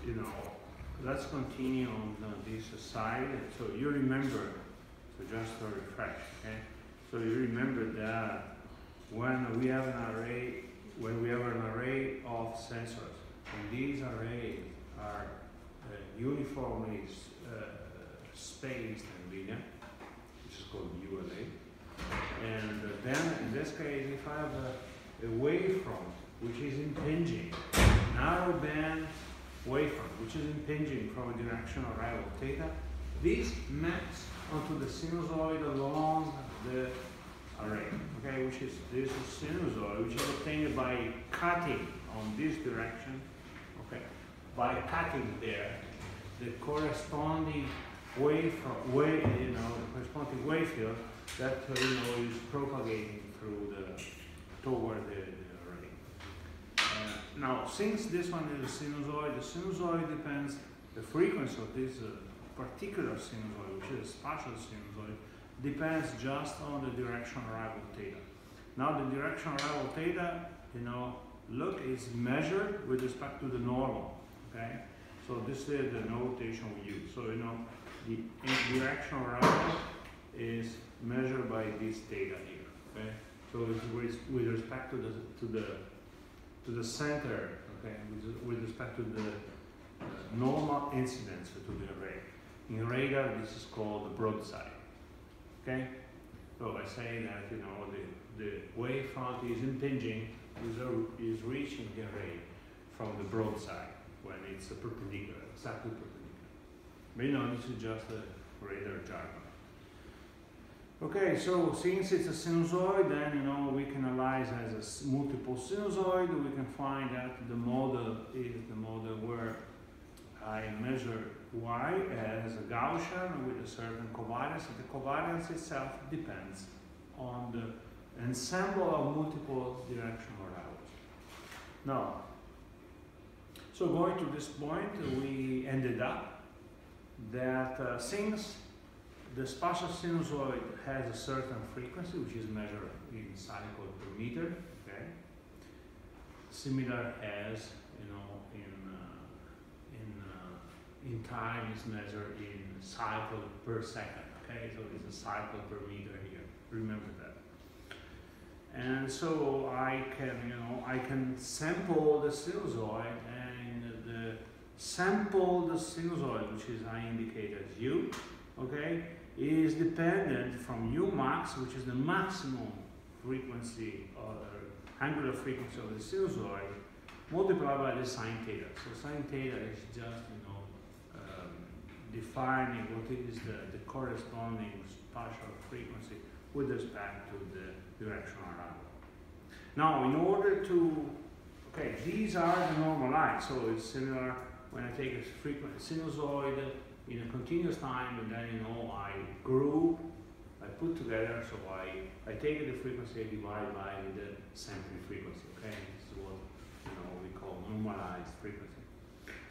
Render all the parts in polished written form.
you know, let's continue on this side. So you remember, so just to refresh, okay? So you remember that when we have an array, of sensors, and these arrays are uniformly spaced and linear, which is called ULA. And then in this case, if I have a wavefront which is impinging, narrow band wavefront which is impinging from a directional rival theta, this maps onto the sinusoid along the array, okay, which is this is sinusoid, which is obtained by cutting on this direction, okay, by cutting there the corresponding corresponding wave field that is propagating through toward the array. Now, since this one is a sinusoid, the sinusoid depends, the frequency of this particular sinusoid, which is a spatial sinusoid, depends just on the directional rival theta. Now, the directional rival theta, look, is measured with respect to the normal, okay? So this is the notation we use. So, the directional rival is measured by this theta here, okay? So it's with respect to the center, okay, with respect to the normal incidence to the array. In radar, this is called the broadside, okay? So I say that the wavefront is impinging, is reaching the array from the broadside when it's a perpendicular, exactly perpendicular. But this is just a radar jargon. Okay, so since it's a sinusoid, then we can analyze as a multiple sinusoid. We can find that the model is the model where I measure y as a Gaussian with a certain covariance. The covariance itself depends on the ensemble of multiple directional rivals. Now, so going to this point, we ended up that since the spatial sinusoid has a certain frequency, which is measured in cycle per meter, okay? Similar as, in time is measured in cycle per second, okay? So it's a cycle per meter here, remember that. And so I can sample the sinusoid, and the sinusoid, which is I indicate as U, okay, is dependent from U max, which is the maximum frequency or angular frequency of the sinusoid, multiplied by the sine theta. So sine theta is just defining what is the corresponding spatial frequency with respect to the directional rival. Now, in order to, okay, these are the normal lines, so it's similar when I take a frequent sinusoid in a continuous time, and then I group, I put together, so I take the frequency, I divide by the sampling frequency, okay? This is what we call normalized frequency.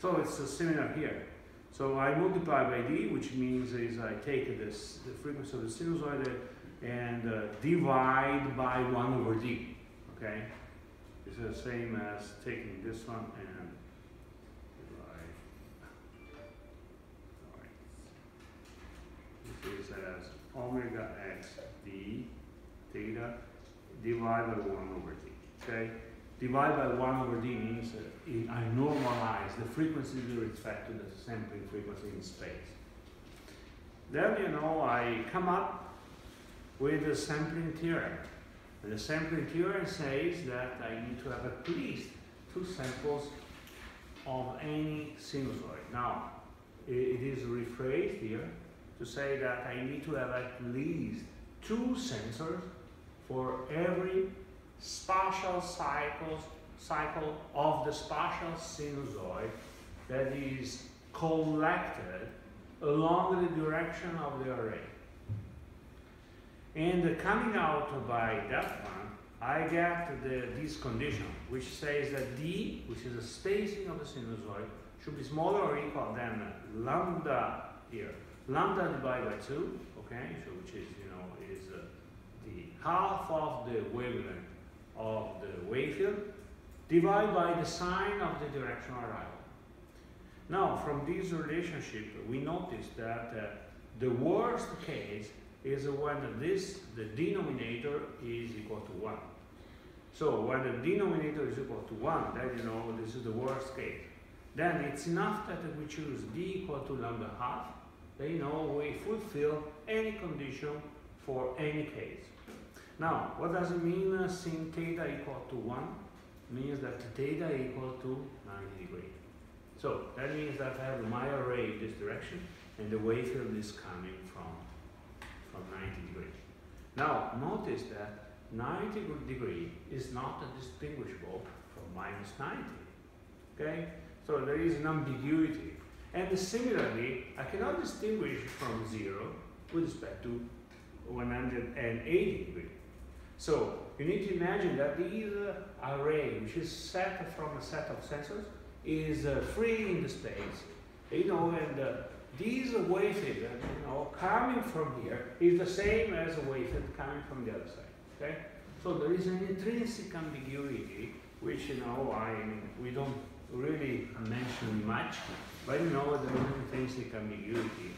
So it's similar here. So I multiply by d, which means is I take the frequency of the sinusoid and divide by 1 over d, okay? It's the same as taking this one and divide. This is as omega x d theta divided by 1 over d, okay? Divide by 1 over d means I normalize the frequency with respect to the sampling frequency in space. Then, I come up with the sampling theorem. And the sampling theorem says that I need to have at least 2 samples of any sinusoid. Now, it is rephrased here to say that I need to have at least 2 sensors for every spatial cycle of the spatial sinusoid that is collected along the direction of the array. And coming out by that one, I get this condition, which says that d, which is the spacing of the sinusoid, should be smaller or equal than lambda here. Lambda divided by 2, okay, so which is, is the half of the wavelength of the wave field, divided by the sine of the directional rival. Now, from this relationship, we notice that the worst case is when the denominator is equal to 1. So when the denominator is equal to 1, then you know this is the worst case. Then it's enough that we choose d equal to lambda half. Then you know we fulfill any condition for any case. Now, what does it mean sin theta equal to 1? It means that theta equal to 90 degrees. So that means that I have my array in this direction and the wave field is coming from 90 degrees. Now, notice that 90 degree is not distinguishable from minus 90. Okay? So there is an ambiguity. And similarly, I cannot distinguish from 0 with respect to 180 degrees. So you need to imagine that this array, which is set from a set of sensors, is free in the space. You know, and this wave field, you know, coming from here is the same as a wave field coming from the other side. Okay? So there is an intrinsic ambiguity, which we don't really mention much, but you know there is an intrinsic ambiguity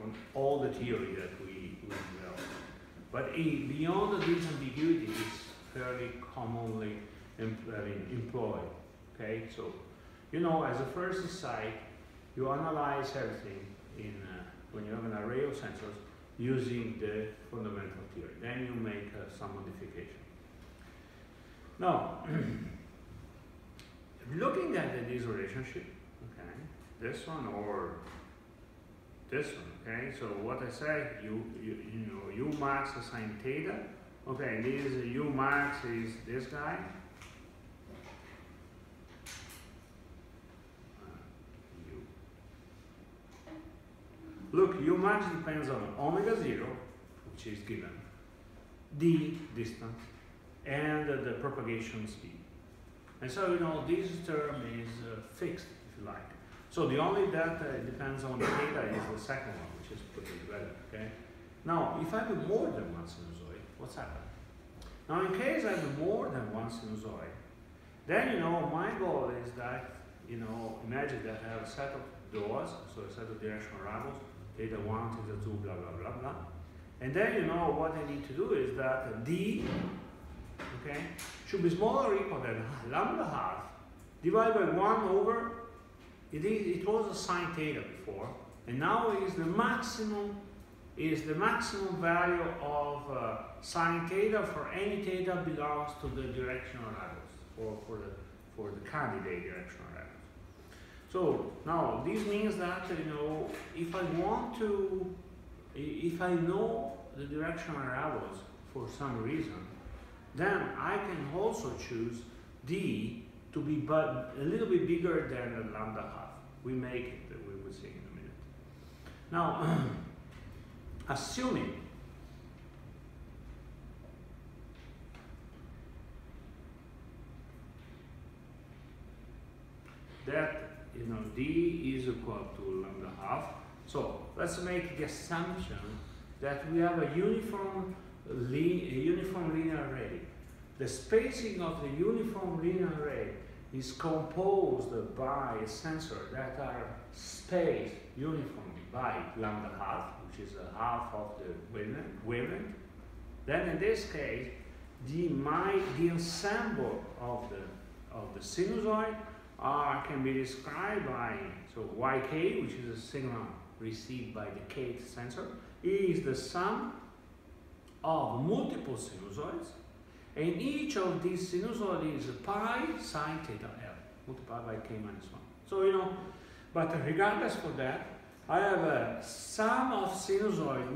on all the theory that we develop. But beyond this ambiguity is fairly commonly employed. Okay, so you know, as a first sight, you analyze everything when you have an array of sensors using the fundamental theory. Then you make some modification. Now, looking at this relationship, okay, this one or this one, okay. So what I say, you know, u max sine theta. Okay, this u max is this guy. Look, u max depends on omega 0, which is given, d distance, and the propagation speed. And so, you know, this term is fixed, if you like. So the only that depends on the theta is the second one, which is put together, okay? Now, if I have more than one sinusoid, what's happening? Now, in case I have more than one sinusoid, then, you know, my goal is that, you know, imagine that I have a set of doors, so a set of directional variables, theta 1, theta 2, blah, blah, blah, blah. And then, you know, what I need to do is that d, okay, should be smaller or equal than lambda half divided by 1 over, it was a sine theta before, and now it is the maximum value of sine theta for any theta belongs to the directional variables, for the candidate directional variables. So now this means that, you know, if I know the directional variables for some reason, then I can also choose d to be a little bit bigger than lambda half. We make it, we will see in a minute. Now, assuming that, you know, d is equal to lambda half, so let's make the assumption that we have a uniform linear array. The spacing of the uniform linear array is composed by sensors that are spaced uniformly by lambda half, which is a half of the wavelength. Then in this case, the ensemble of the sinusoid can be described by, so yk, which is a signal received by the kth sensor, is the sum of multiple sinusoids, and each of these sinusoids is pi sine theta L, multiplied by k minus 1. So, you know, but regardless for that, I have a sum of sinusoid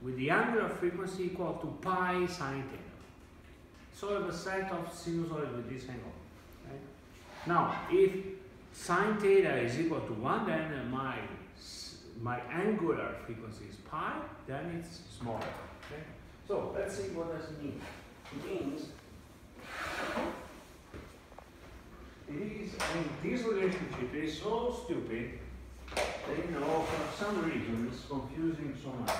with the angular frequency equal to pi sine theta. So I have a set of sinusoids with this angle. Okay? Now, if sine theta is equal to 1, then my angular frequency is pi, then it's smaller. Okay? So let's see what does it mean. It means this relationship is so stupid that, you know, for some reason it's confusing so much.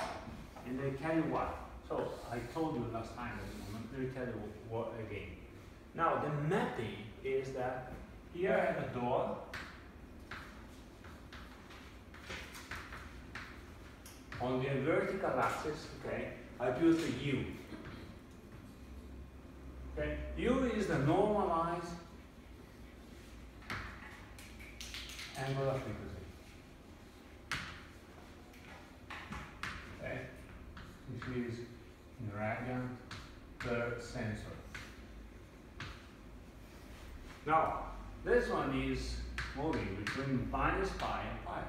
And I tell you what. So I told you last time at the moment. Let me tell you what again. Now the mapping is that here I have a door, on the vertical axis, okay, I built a U. Okay, U is the normalized angular frequency. Okay, which is in radian per sensor. Now, this one is moving between minus pi and pi.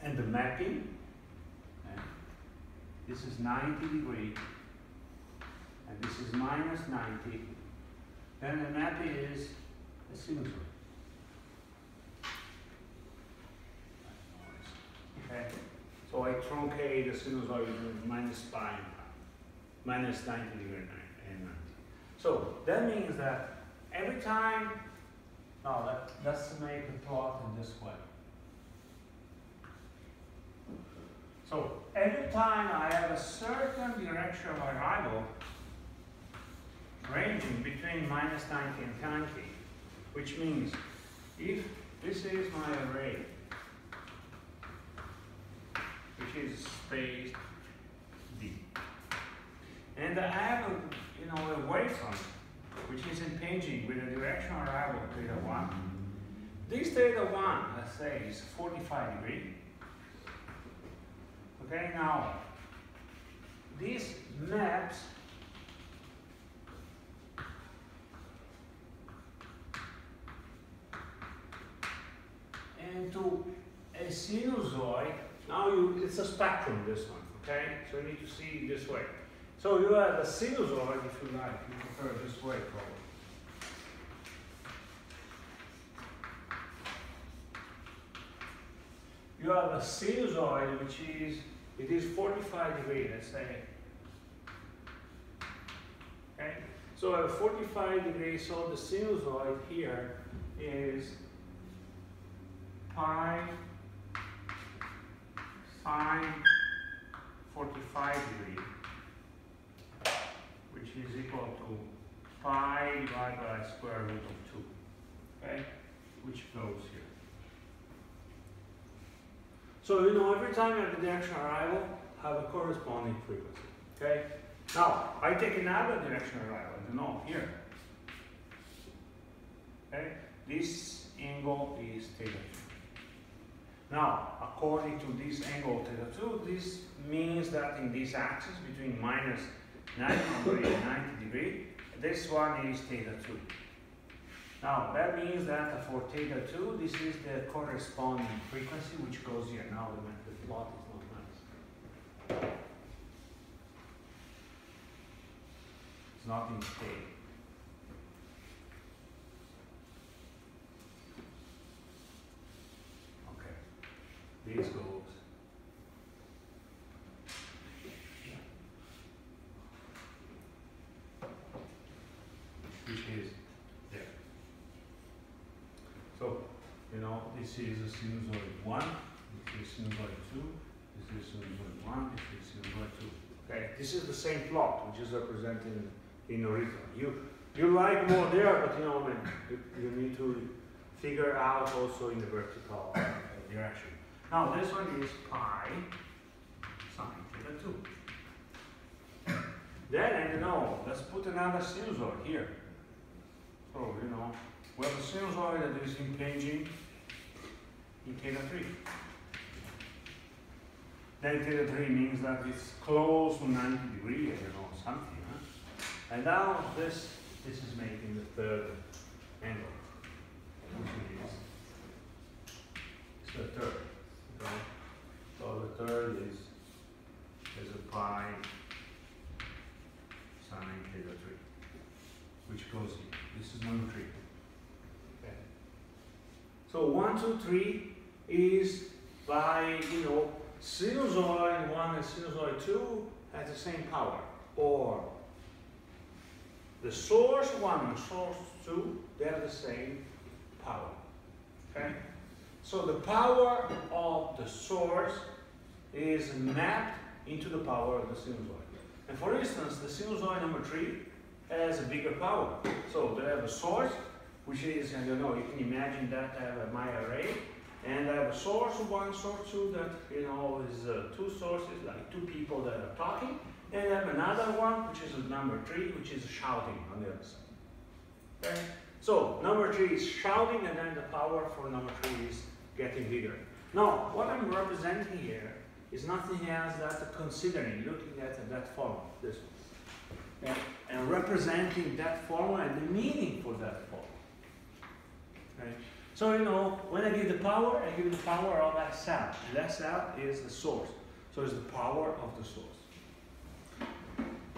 And the mapping, this is 90 degrees, and this is minus 90. Then the mapping is a sinusoid. Okay, so I truncate the sinusoid with minus pi and pi, minus 90 degrees and 90. So that means that every time, now let's make a plot in this way. So every time I have a certain direction of arrival ranging between minus 90 and 90, which means if this is my array, which is spaced D, and I have a wavefront which is impinging with a direction of arrival theta 1. This theta 1, let's say, is 45 degrees. Okay, now this maps into a sinusoid. Now it's a spectrum, this one, okay? So you need to see it this way. So you have a sinusoid, if you like, you prefer this way probably. You have a sinusoid which is, it is 45 degrees, let's say. Okay? So at 45 degrees, so the sinusoid here is pi sine 45 degrees, which is equal to pi divided by square root of 2, okay? Which goes here. So every time you have the direction of arrival, have a corresponding frequency. Okay? Now, I take another direction of arrival, here. Okay? This angle is theta 2. Now, according to this angle theta 2, this means that in this axis between minus 90 degree and 90 degree, this one is theta 2. Now, that means that for theta 2, this is the corresponding frequency which goes here. Now, the plot is not nice. It's not in scale. Okay. This goes. Which is there. So, this is a sinusoid 1, this is sinusoid 2, this is sinusoid 1, this is sinusoid 2. Okay, this is the same plot which is represented in horizontal. You like more there, but you need to figure out also in the vertical direction. Now this one is pi sine theta 2. Then let's put another sinusoid here. So we have a sinusoid that is impinging in theta 3. Then theta 3 means that it's close to 90 degrees, something. Huh? And now this is making the third angle, which is the third. Okay? So the third is a pi sine theta 3, which goes here. This is number 3. Okay. So 1, 2, 3 is by sinusoid 1 and sinusoid 2 have the same power, or the source 1 and source 2, they have the same power. Okay? So the power of the source is mapped into the power of the sinusoid. And for instance, the sinusoid number 3 has a bigger power. So they have a source, which is, you can imagine that I have my array, And I have a source 1, source 2 that, you know, is two sources, like two people that are talking. And I have another one, which is number 3, which is shouting on the other side. Okay? So number 3 is shouting, and then the power for number 3 is getting bigger. Now, what I'm representing here is nothing else than considering, looking at that formula, this one. Okay? And representing that formula and the meaning for that formula. Okay? So, you know, when I give the power, I give the power of that cell. And that cell is the source. So it's the power of the source.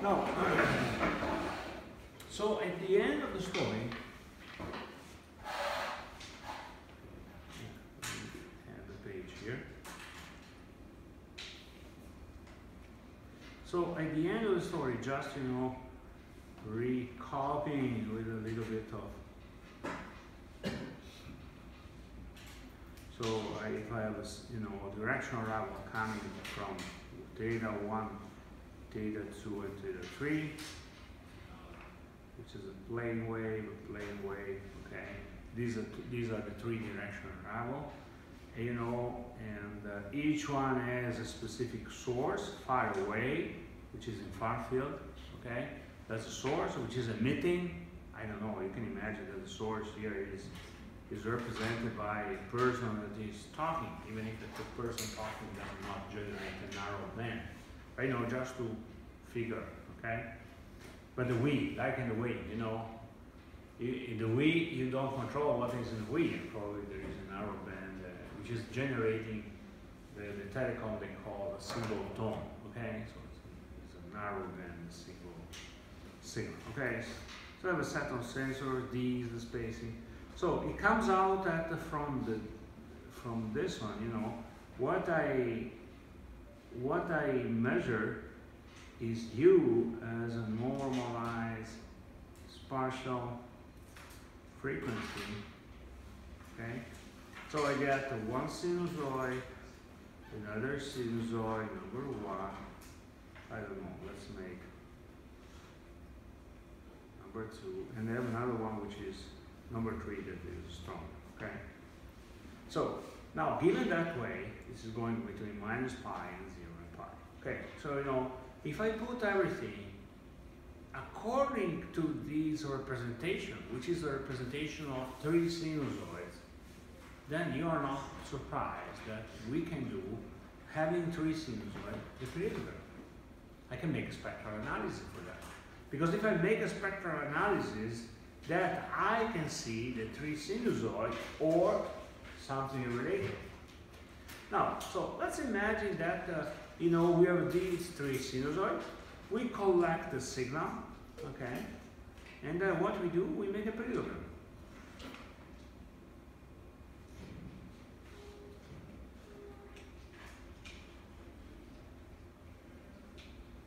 Now, so at the end of the story, have the page here. So at the end of the story, just, you know, recopying with a little bit of. So if I have a, you know, a directional ravel coming from theta 1, theta 2, and theta 3, which is a plane wave, okay? These are the 3 directional ravel, you know, and each one has a specific source far away, which is in far field, okay? That's a source which is emitting. I don't know, you can imagine that the source here is represented by a person that is talking, even if the person talking does not generate a narrow band. Right now, just to figure, okay? But the we, like in the we, you know, in the we, you don't control what is in the we. Probably there is a narrow band which is generating the telecom they call a single tone, okay? So it's a narrow band, single signal, okay? So I have a set of sensors, these, the spacing. So it comes out at from this one, you know, what I measure is U as a normalized spatial frequency. Okay, so I get one sinusoid, another sinusoid, number 1. I don't know. Let's make number 2, and I have another one which is number 3 that is strong, okay? So, now given that way, this is going between -pi and 0 and pi. Okay, so you know, if I put everything according to this representation, which is a representation of 3 sinusoids, then you are not surprised that we can do, having 3 sinusoids, the periodogram. I can make a spectral analysis for that. Because if I make a spectral analysis, that I can see the 3 sinusoids or something related. Now, so let's imagine that you know, we have these 3 sinusoids. We collect the signal, okay, and then what we do, we make a periodogram.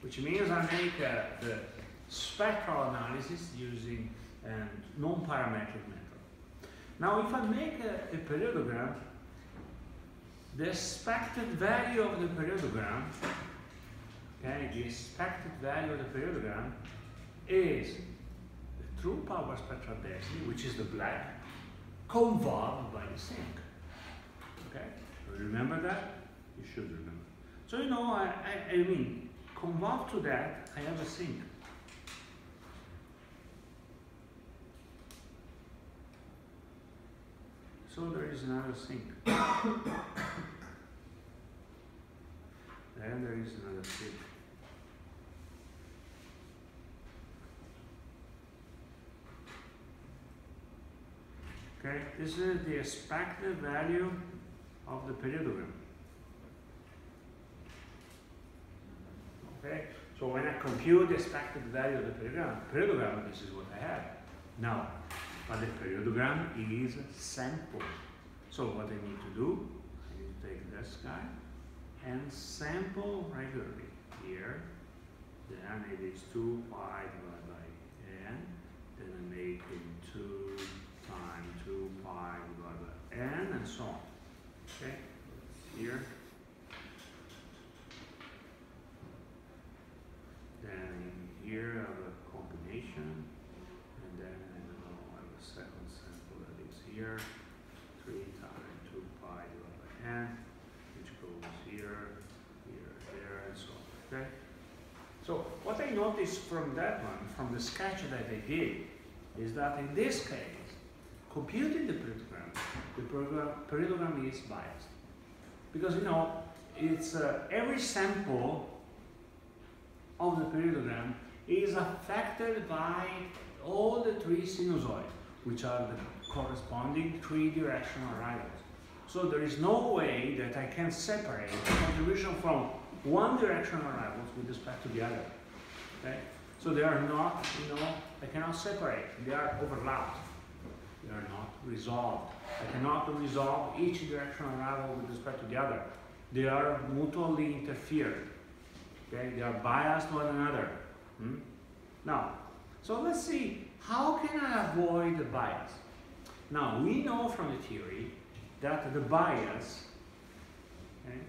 Which means I make the spectral analysis using a non-parametric method. Now, if I make a periodogram, the expected value of the periodogram, okay, the expected value of the periodogram is the true power spectral density, which is the black, convolved by the sink. Okay, so remember that? You should remember. So you know, I mean, convolved to that, I have a sink. So there is another sink. Then there is another sink. Okay, this is the expected value of the periodogram. Okay, so when I compute the expected value of the periodogram, this is what I have. Now, but the periodogram is sampled. So what I need to do, I need to take this guy and sample regularly here. Then it is 2 pi divided by n. Then I make it 2 times 2 pi divided by n, and so on. Okay, here. Then here I have a combination, and then I don't know, I have a second sample that is here, 3 times 2 pi Okay? So what I noticed from that one, from the sketch that I did, is that in this case, computing the parallelogram is biased. Because, you know, it's every sample of the parallelogram is affected by all the three sinusoids, which are the corresponding three directional arrivals. So there is no way that I can separate the contribution from one directional arrivals with respect to the other. Okay? So they are not, you know, I cannot separate. They are overlapped. They are not resolved. I cannot resolve each directional arrival with respect to the other. They are mutually interfered. Okay? They are biased one another. Now, so let's see, how can I avoid the bias? Now, we know from the theory that the bias, okay,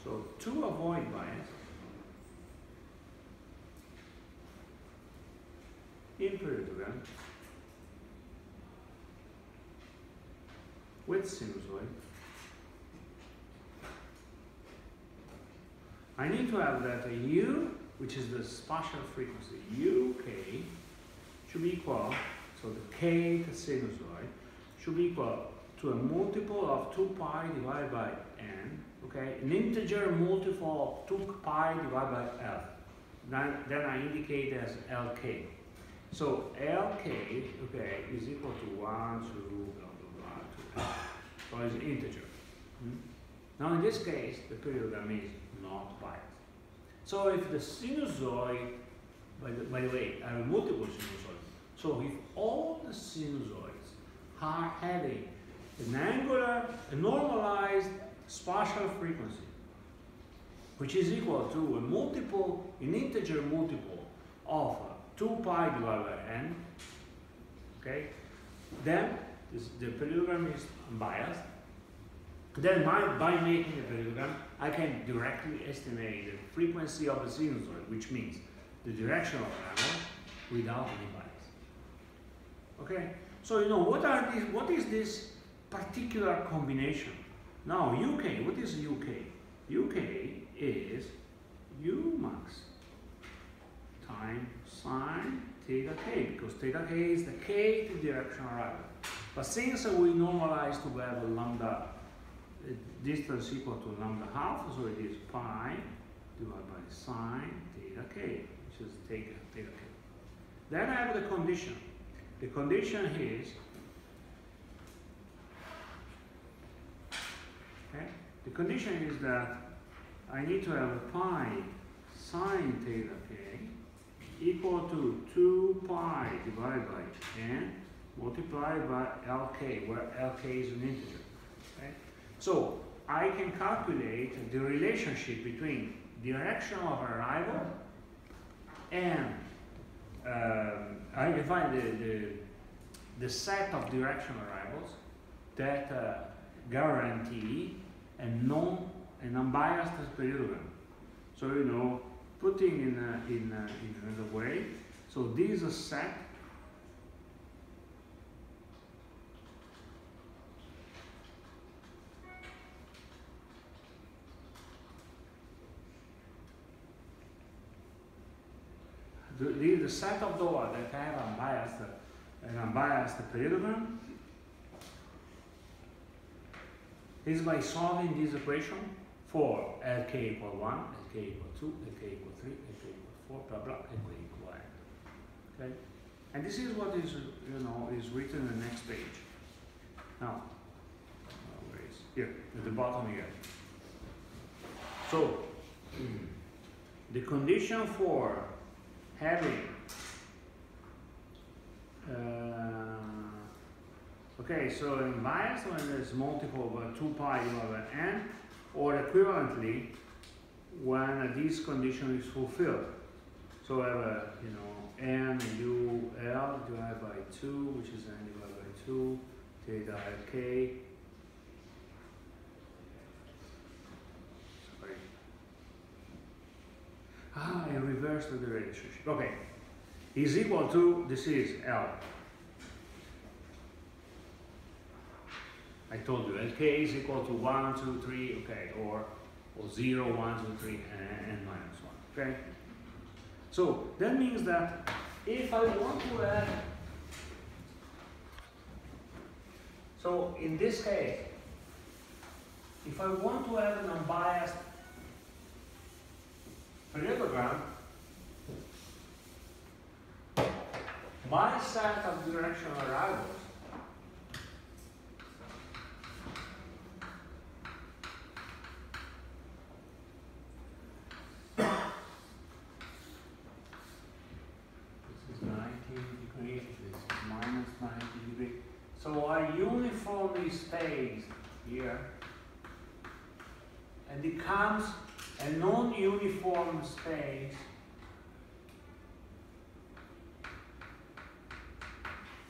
so to avoid bias, in parallelogram with sinusoid, I need to have that a u, which is the spatial frequency, uk, should be equal, so the kth sinusoid should be equal to a multiple of 2 pi divided by n, okay, an integer multiple of 2 pi divided by l. Then I indicate as lk. So lk, okay, is equal to 1, 2, blah, blah, blah, 2, so it's an integer. Now in this case, the parallelogram is not biased. So if the sinusoid, by the way, I have multiple sinusoids. So if all the sinusoids are having an angular, a normalized spatial frequency, which is equal to a multiple, an integer multiple of 2 pi divided by n, okay, then the parallelogram is unbiased. Then by making a parallelogram, I can directly estimate the frequency of the sinusoid, which means the directional arrival without any bias. Okay, so you know what is this particular combination? Now UK, what is UK? UK is U max times sine theta k, because theta k is the kth directional arrival. But since we normalize to have a lambda distance equal to lambda half, so it is pi divided by sine theta k, which is theta k. Then I have the condition. The condition is, okay, the condition is that I need to have a pi sine theta k equal to 2 pi divided by n multiplied by lk, where lk is an integer. Okay? So I can calculate the relationship between direction of arrival and I can find the set of directional arrivals that guarantee an unbiased parallelogram. So you know, putting in another way, so this is a set the set of dots that have an unbiased parallelogram is by solving this equation for Lk equal 1, Lk equal 2, Lk equal 3, Lk equal 4, blah blah, Lk equal n. Okay, and this is what is is written in the next page. Now, where is here at the bottom here? So the condition for having okay, so in bias when there's multiple of 2 pi divided by n, or equivalently when this condition is fulfilled. So I have n u l divided by 2, which is n divided by 2 theta k. Sorry. I reversed the relationship. Okay, is equal to, this is L. I told you, Lk is equal to 1, 2, 3, okay, or or 0, 1, 2, 3, and minus 1. Okay? So that means that if I want to add, so in this case, if I want to add an unbiased parallelogram, my set of directional arrivals this is 90 degrees, this is minus 90 degrees. So I uniformly spaced here, and becomes a non-uniform space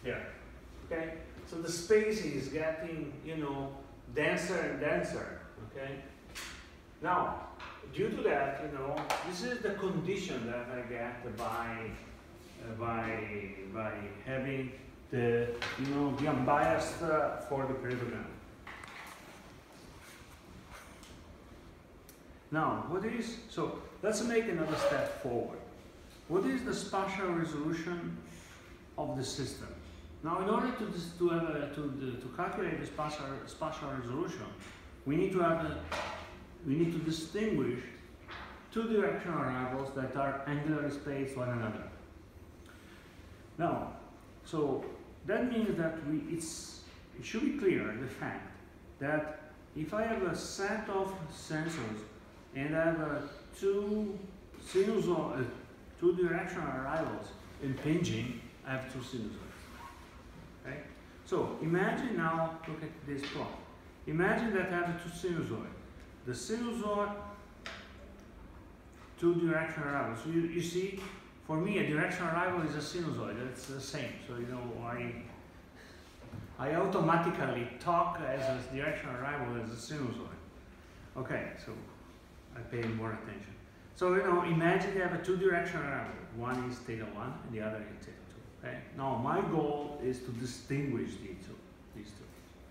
there. Okay? So the space is getting, you know, denser and denser. Okay? Now, due to that, you know, this is the condition that I get by having the, you know, the unbiased for the parallelogram. Now, what is, so let's make another step forward. What is the spatial resolution of the system? Now, in order to calculate the spatial resolution, we need to distinguish two directional arrivals that are angularly spaced one another. Now, so that means that it should be clear the fact that if I have a set of sensors and I have two directional arrivals impinging, I have two sinusoids. Okay? So imagine now, look at this plot. Imagine that I have two sinusoids. The sinusoid, two directional arrivals. So you see, for me, a directional arrival is a sinusoid. It's the same. So you know, I automatically talk as a directional arrival as a sinusoid. Okay, so I pay more attention. So, you know, imagine you have a two-directional arrival. One is theta 1 and the other is theta 2. Okay? Now, my goal is to distinguish these two.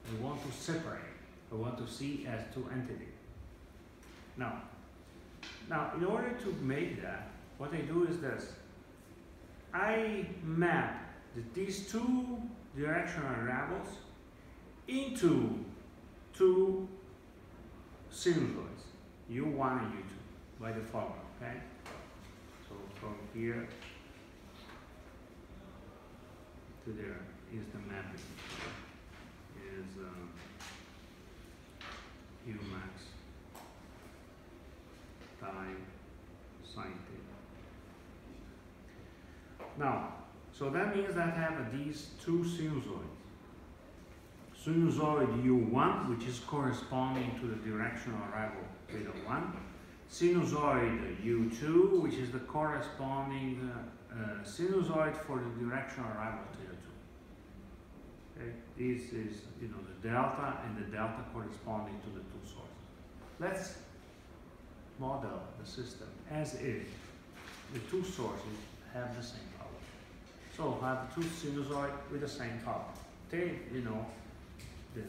I want to separate. I want to see as two entities. Now, in order to make that, what I do is this. I map these two directional arrivals into two sinusoids. U1 and U2 by the formula, okay? So from here to there is the mapping. Is U max time sine theta. Now, so that means that I have these two sinusoids. Sinusoid U1, which is corresponding to the directional arrival theta 1. Sinusoid U2, which is the corresponding sinusoid for the directional arrival theta 2. Okay? This is, you know, the delta and the delta corresponding to the two sources. Let's model the system as if the two sources have the same power. So I have two sinusoids with the same power. Take, you know, the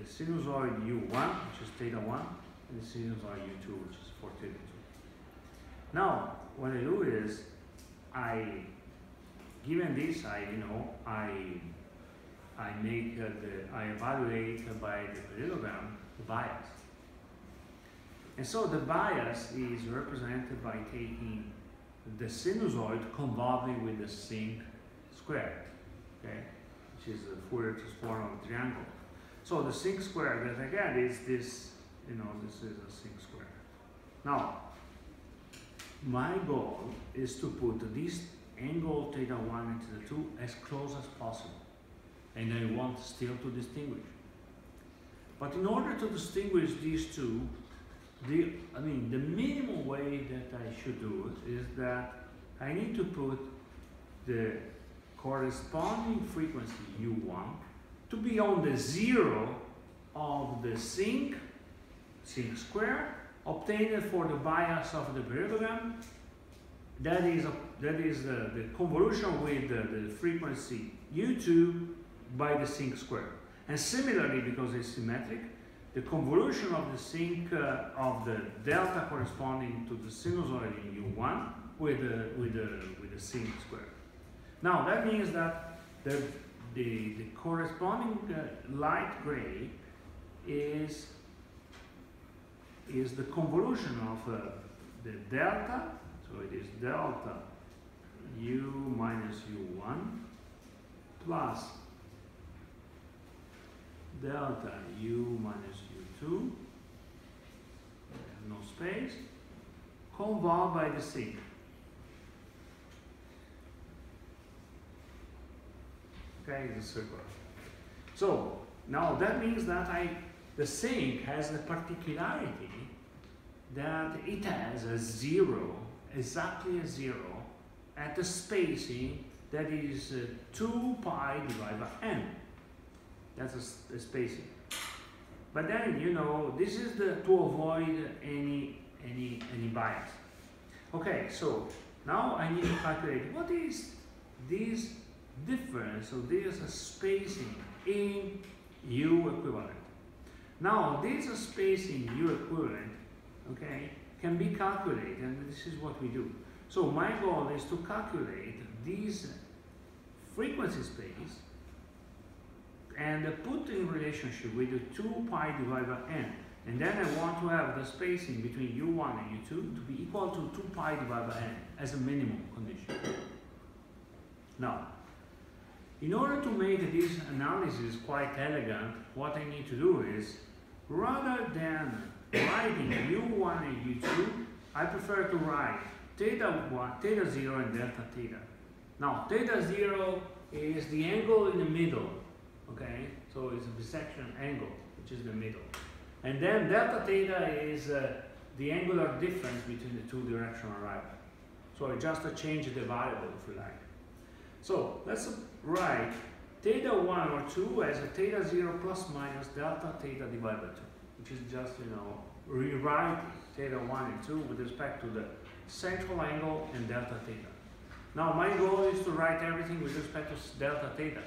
sinusoid U1, which is theta 1, and the sinusoid U2, which is for theta 2. Now, what I do is, given this, I evaluate by the parallelogram the bias. And so the bias is represented by taking the sinusoid convolving with the sinc squared, okay, which is the Fourier transform of a triangle. So the sinc squared, that again is this, you know, this is a sinc squared. Now, my goal is to put this angle theta 1 and theta 2 as close as possible. And I want still to distinguish. But in order to distinguish these two, the minimum way that I should do it is that I need to put the corresponding frequency U1 to be on the zero of the sinc square obtained for the bias of the parallelogram. That is the convolution with the frequency U2 by the sinc square. And similarly, because it's symmetric, the convolution of the sink of the delta corresponding to the sinusoid in U1 with the sink square. Now that means that the corresponding light gray is the convolution of the delta, so it is delta U minus U1 plus delta U minus U2, no space, convolved by the sink. Okay, the circle. So now that means that the sink has the particularity that it has a zero, exactly a zero, at the spacing that is 2 pi divided by n. That's a spacing. But then, you know, this is to avoid any bias. Okay, so now I need to calculate what is this difference, so there's a spacing in U equivalent. Now, this spacing U equivalent, okay, can be calculated, and this is what we do. So my goal is to calculate this frequency space and put in relationship with the 2 pi divided by n. And then I want to have the spacing between U1 and U2 to be equal to 2 pi divided by n as a minimum condition. Now, in order to make this analysis quite elegant, what I need to do is, rather than writing U1 and U2, I prefer to write theta 1, theta 0 and delta theta. Now, theta 0 is the angle in the middle, okay? So it's a bisection angle, which is the middle. And then delta theta is the angular difference between the two directional arrival. So I just change the variable if you like. So let's write theta 1 or 2 as a theta 0 plus minus delta theta divided by 2, which is just, you know, rewriting theta 1 and 2 with respect to the central angle and delta theta. Now my goal is to write everything with respect to delta theta,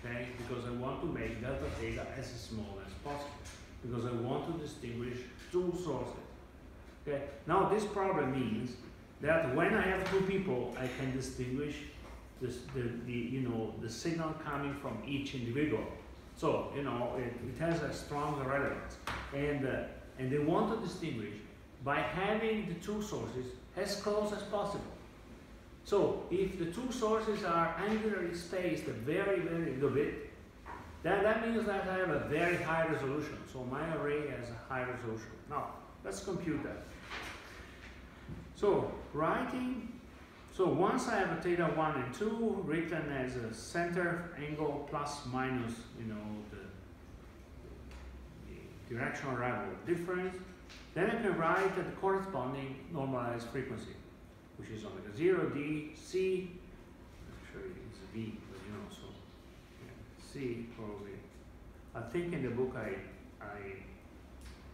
okay? Because I want to make delta theta as small as possible, because I want to distinguish two sources. Okay? Now this problem means that when I have two people, I can distinguish the signal coming from each individual. So, you know, it has a strong relevance. And they want to distinguish by having the two sources as close as possible. So, if the two sources are angularly spaced a very, very little bit, then that means that I have a very high resolution. So my array has a high resolution. Now, let's compute that. So, so once I have a theta 1 and 2 written as a center angle plus minus, you know, the directional arrival difference, then I can write the corresponding normalized frequency, which is omega 0, D, C, actually it's V, but you know, so yeah, C probably. I think in the book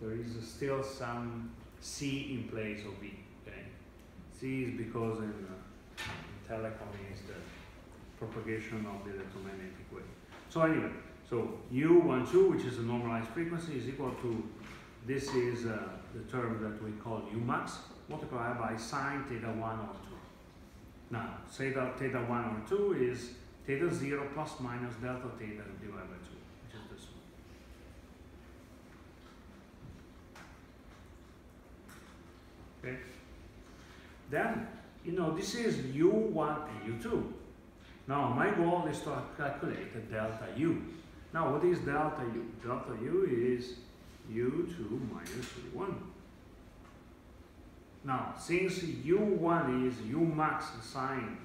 there is still some C in place of V, okay? C is because in telecom is the propagation of the electromagnetic wave. So anyway, so U12, which is a normalized frequency, is equal to, this is the term that we call U max, multiplied by sine theta 1 or 2. Now, theta 1 or 2 is theta 0 plus minus delta theta divided by 2, which is this one. Okay? Then, you know, this is U1 and U2. Now, my goal is to calculate the delta U. Now, what is delta U? Delta U is U2 minus U1. Now, since U1 is U max sine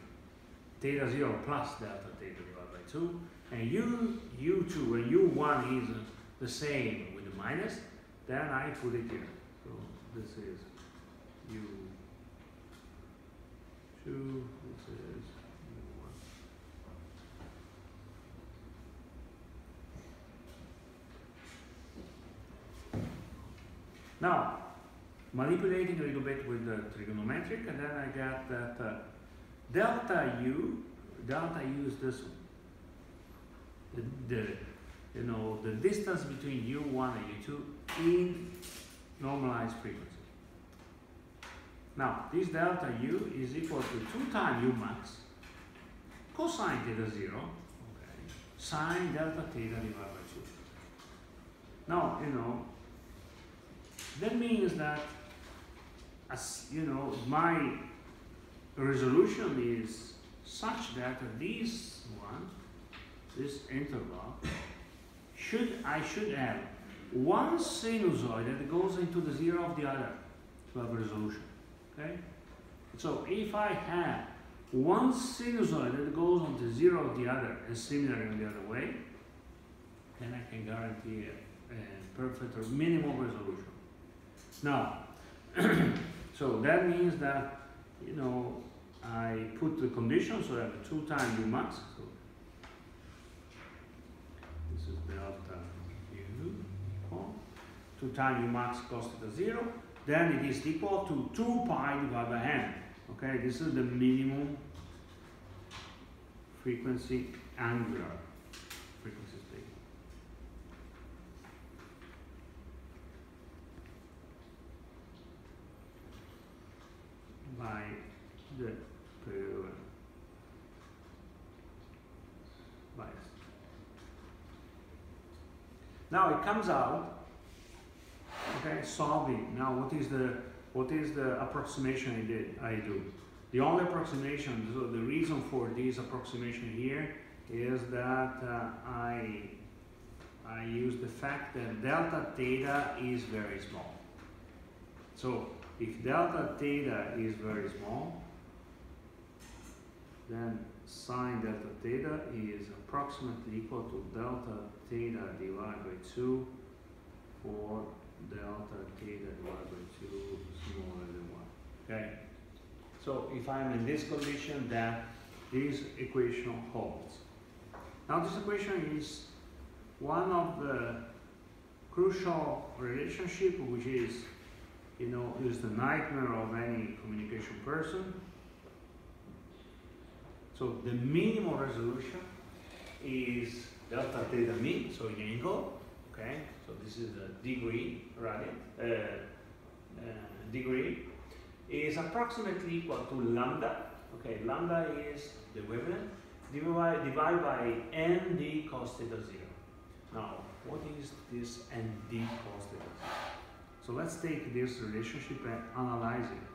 theta 0 plus delta theta divided by 2, and U2 and U1 is the same with the minus, then I put it here. So this is U2, this is U1. Now, manipulating a little bit with the trigonometric, and then I get that delta U is this one. you know, the distance between U1 and U2 in normalized frequency. Now, this delta U is equal to 2 times U max cosine theta 0, okay, sine delta theta divided by 2. Now, you know, that means that, as you know, my resolution is such that this interval, I should have one sinusoid that goes into the zero of the other to have a resolution. Okay? So if I have one sinusoid that goes on to zero of the other and similarly in the other way, then I can guarantee a perfect or minimal resolution. Now, so that means that, you know, I put the condition, so I have 2 times U max. So this is delta U equal 2 times U max cos theta 0. Then it is equal to 2 pi divided by n. Okay, this is the minimum frequency, angular frequency space. By the bias. Now it comes out, okay, solving. Now what is the approximation I do? The only approximation, so the reason for this approximation here is that I use the fact that delta theta is very small. So if delta theta is very small, then sine delta theta is approximately equal to delta theta divided by 2 for delta theta divided by 2 smaller than 1. Okay? So if I'm in this condition, then this equation holds. Now this equation is one of the crucial relationship, which is, you know, is the nightmare of any communication person. So the minimum resolution is delta theta mean, so in angle, okay? So this is the degree, right? Degree is approximately equal to lambda. Okay, lambda is the wavelength divided by nd cos theta 0. Now, what is this nd cos theta 0? So let's take this relationship and analyze it.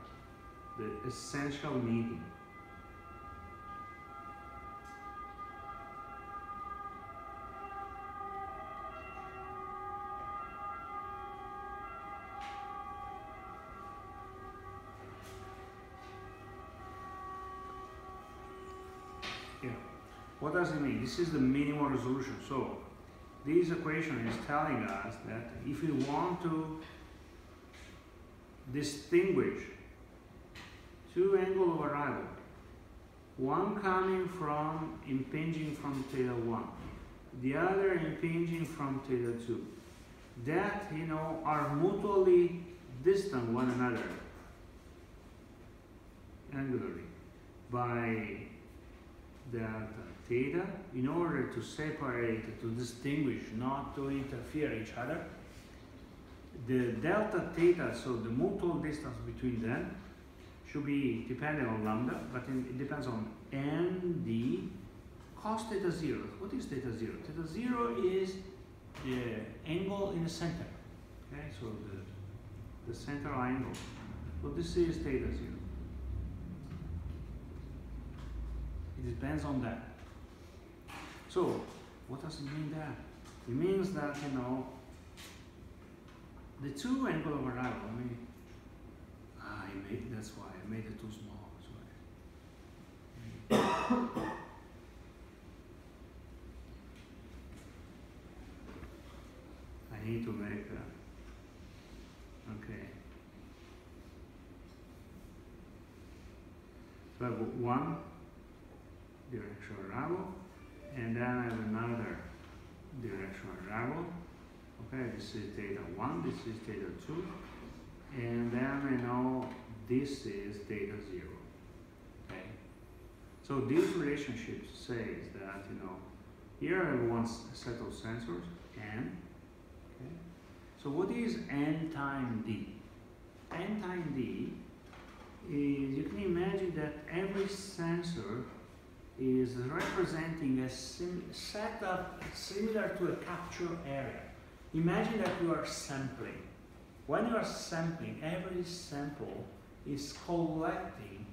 The essential meaning. What does it mean? This is the minimum resolution. So this equation is telling us that if we want to distinguish two angles of arrival, one coming from impinging from theta 1, the other impinging from theta 2, that, you know, are mutually distant one another angularly by delta theta, in order to separate, to distinguish, not to interfere each other. The delta theta, so the mutual distance between them, should be dependent on lambda, but it depends on nd cos theta 0. What is theta 0? Theta 0 is the angle in the center. Okay, so the central angle. So this is theta 0. It depends on that. So, what does it mean that? It means that, you know, the two angle of arrival, that's why I made it too small. I need to make okay. So I have one direction arrival, and then I have another direction arrival. Okay, this is theta 1, this is theta 2, and then I know this is theta 0. Okay, so this relationship says that, you know, Here I have one set of sensors, n. Okay. So what is n times d? N times d is, you can imagine that every sensor is representing a setup similar to a capture area. Imagine that you are sampling. When you are sampling, every sample is collecting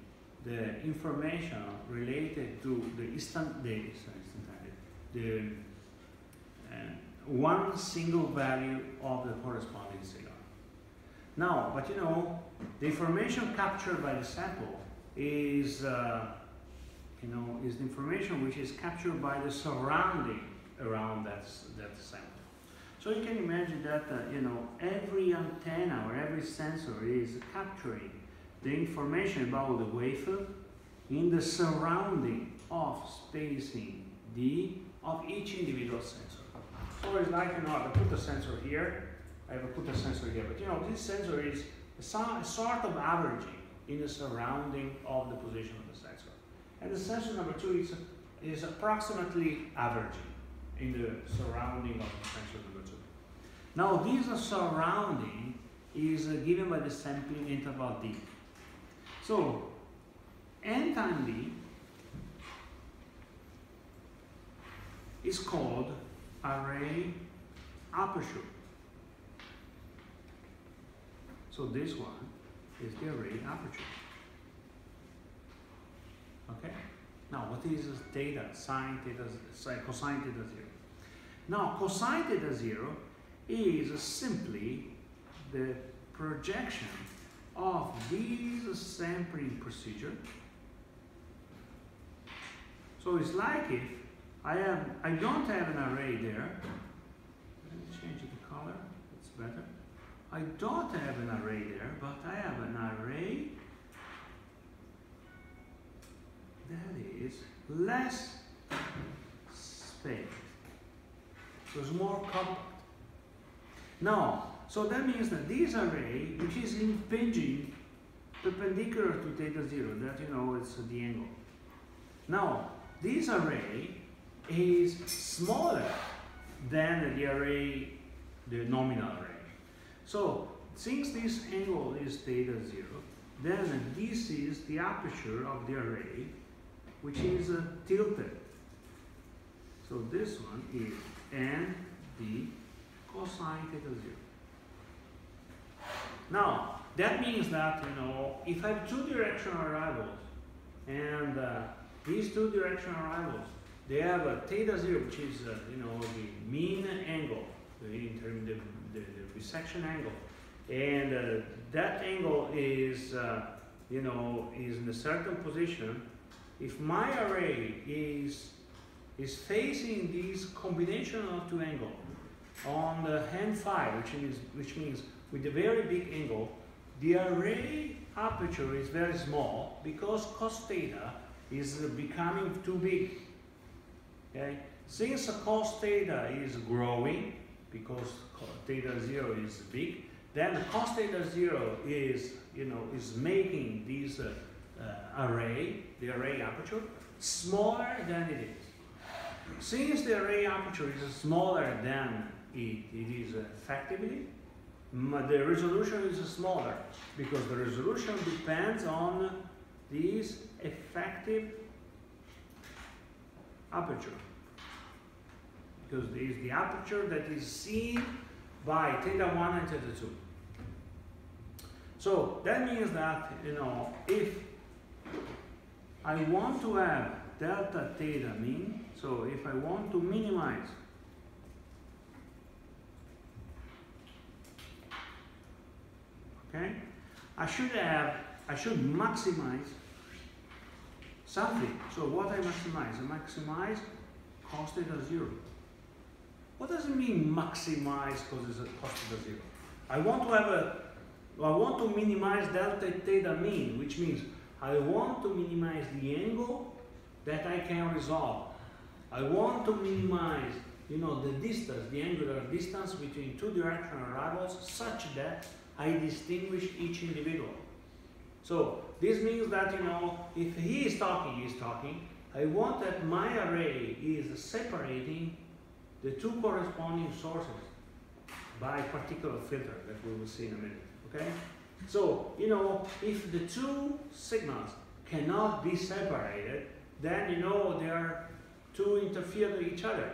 the information related to the one single value of the corresponding signal. Now, but you know, the information captured by the sample is is the information which is captured by the surrounding around that sample. So you can imagine that every antenna or every sensor is capturing the information about the waveform in the surrounding of spacing d of each individual sensor. So it's like, I put the sensor here, I have put the sensor here, but this sensor is a sort of averaging in the surrounding of the position of the sensor. And the sensor number 2 is approximately averaging in the surrounding of the sensor number 2. Now this surrounding is given by the sampling interval d. So n times d is called array aperture. So this one is the array aperture. Okay? Now what is theta, sine theta, cosine theta 0? Now cosine theta 0 is simply the projection of this sampling procedure. So it's like if I don't have an array there. Let me change the color, it's better. I don't have an array there, but I have an array that is less space. So it's more compact. Now, so that means that this array, which is impinging perpendicular to theta 0, that it's the angle. Now, this array is smaller than the array, the nominal array. So, since this angle is theta 0, then this is the aperture of the array, which is tilted. So this one is n d cosine theta 0. Now, that means that, if I have two directional arrivals, and these two directional arrivals, they have a theta 0, which is, the mean angle, in terms of the resection angle, and that angle is, is in a certain position. If my array is facing this combination of two angles on the hand phi, which means with a very big angle, the array aperture is very small because cos theta is becoming too big. Okay? Since cos theta is growing because theta 0 is big, then cos theta 0 is making this array, the array aperture, smaller than it is. Since the array aperture is smaller than it is effectively, the resolution is smaller because the resolution depends on this effective aperture. Because it is the aperture that is seen by theta 1 and theta 2. So that means that, if I want to have delta theta mean, so if I want to minimize I should maximize something. So what I maximize? I maximize cos theta 0. What does it mean maximize cos theta 0? I want to minimize delta theta mean, which means I want to minimize the angle that I can resolve. I want to minimize, the distance, the angular distance between two directional arrivals such that I distinguish each individual. So this means that, if he is talking, I want that my array is separating the two corresponding sources by a particular filter that we will see in a minute, okay? So, you know, if the two signals cannot be separated, then, you know, they are to interfere with each other.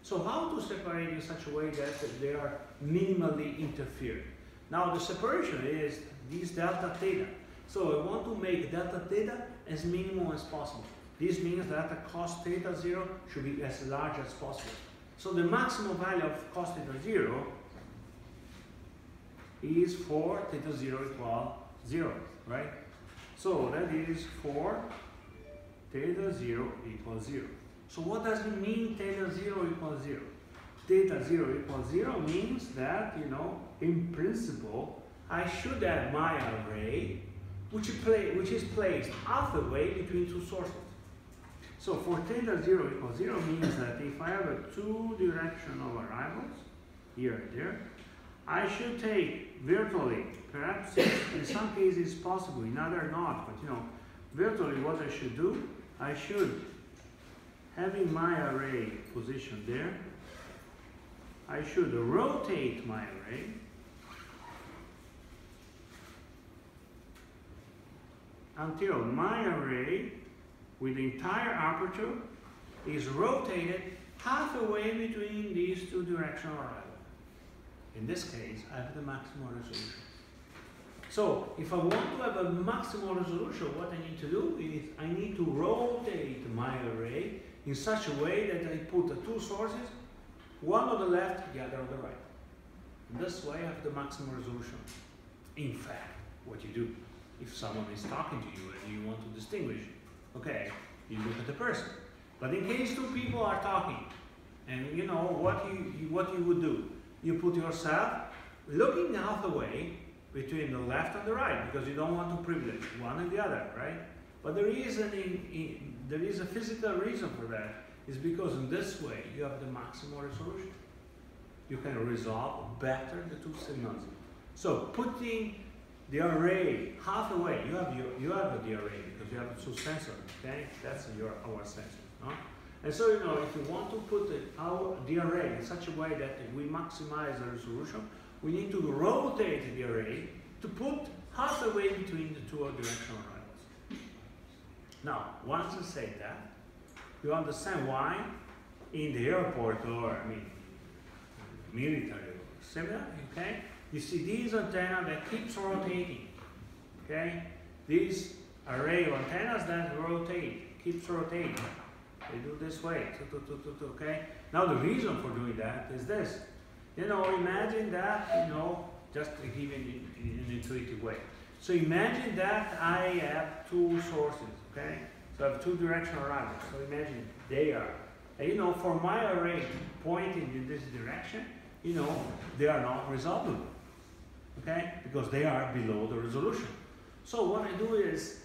So how to separate in such a way that they are minimally interfered? Now the separation is this delta theta. So I want to make delta theta as minimum as possible. This means that the cos theta 0 should be as large as possible. So the maximum value of cos theta 0 is 4 theta 0 equal 0, right? So that is 4 theta 0 equals 0. So what does it mean theta 0 equals 0? Theta 0 equals 0 means that, you know, in principle, I should have my array which is placed halfway between two sources. So for theta 0 equals 0 means that if I have a two-directional arrivals, here and there, I should take virtually, perhaps in some cases possible, in other not, but you know, virtually what I should do, I should, having my array positioned there, I should rotate my array until my array with the entire aperture is rotated halfway between these two directional arrivals. In this case, I have the maximal resolution. So, if I want to have a maximal resolution, what I need to do is I need to rotate my array in such a way that I put the two sources, one on the left, the other on the right. In this way, I have the maximal resolution. In fact, what you do, if someone is talking to you and you want to distinguish, okay, you look at the person. But in case two people are talking, and you know what you would do, you put yourself looking halfway between the left and the right, because you don't want to privilege one and the other, right? But there is a physical reason for that. It's because in this way you have the maximal resolution. You can resolve better the two signals. So putting the array halfway, you have the array because you have two sensors, okay? That's our sensor, no? And so, you know, if you want to put the array in such a way that we maximize the resolution, we need to rotate the array to put halfway between the two directional arrivals. Now, once you say that, you understand why in the airport or, I mean, military or similar, okay? You see these antenna that keeps rotating, okay? These array of antennas that rotate, keeps rotating. They do this way, okay? Now the reason for doing that is this. You know, imagine that, you know, just to give it in an intuitive way. So imagine that I have two sources, okay? So I have two directional arrivals. So imagine they are, and you know, for my array pointing in this direction, you know, they are not resolvable, okay? Because they are below the resolution. So what I do is,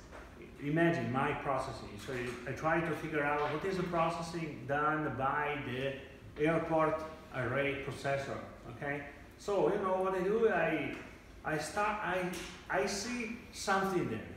imagine my processing. So I try to figure out what is the processing done by the airport array processor, okay? So, you know, what I do, I see something there.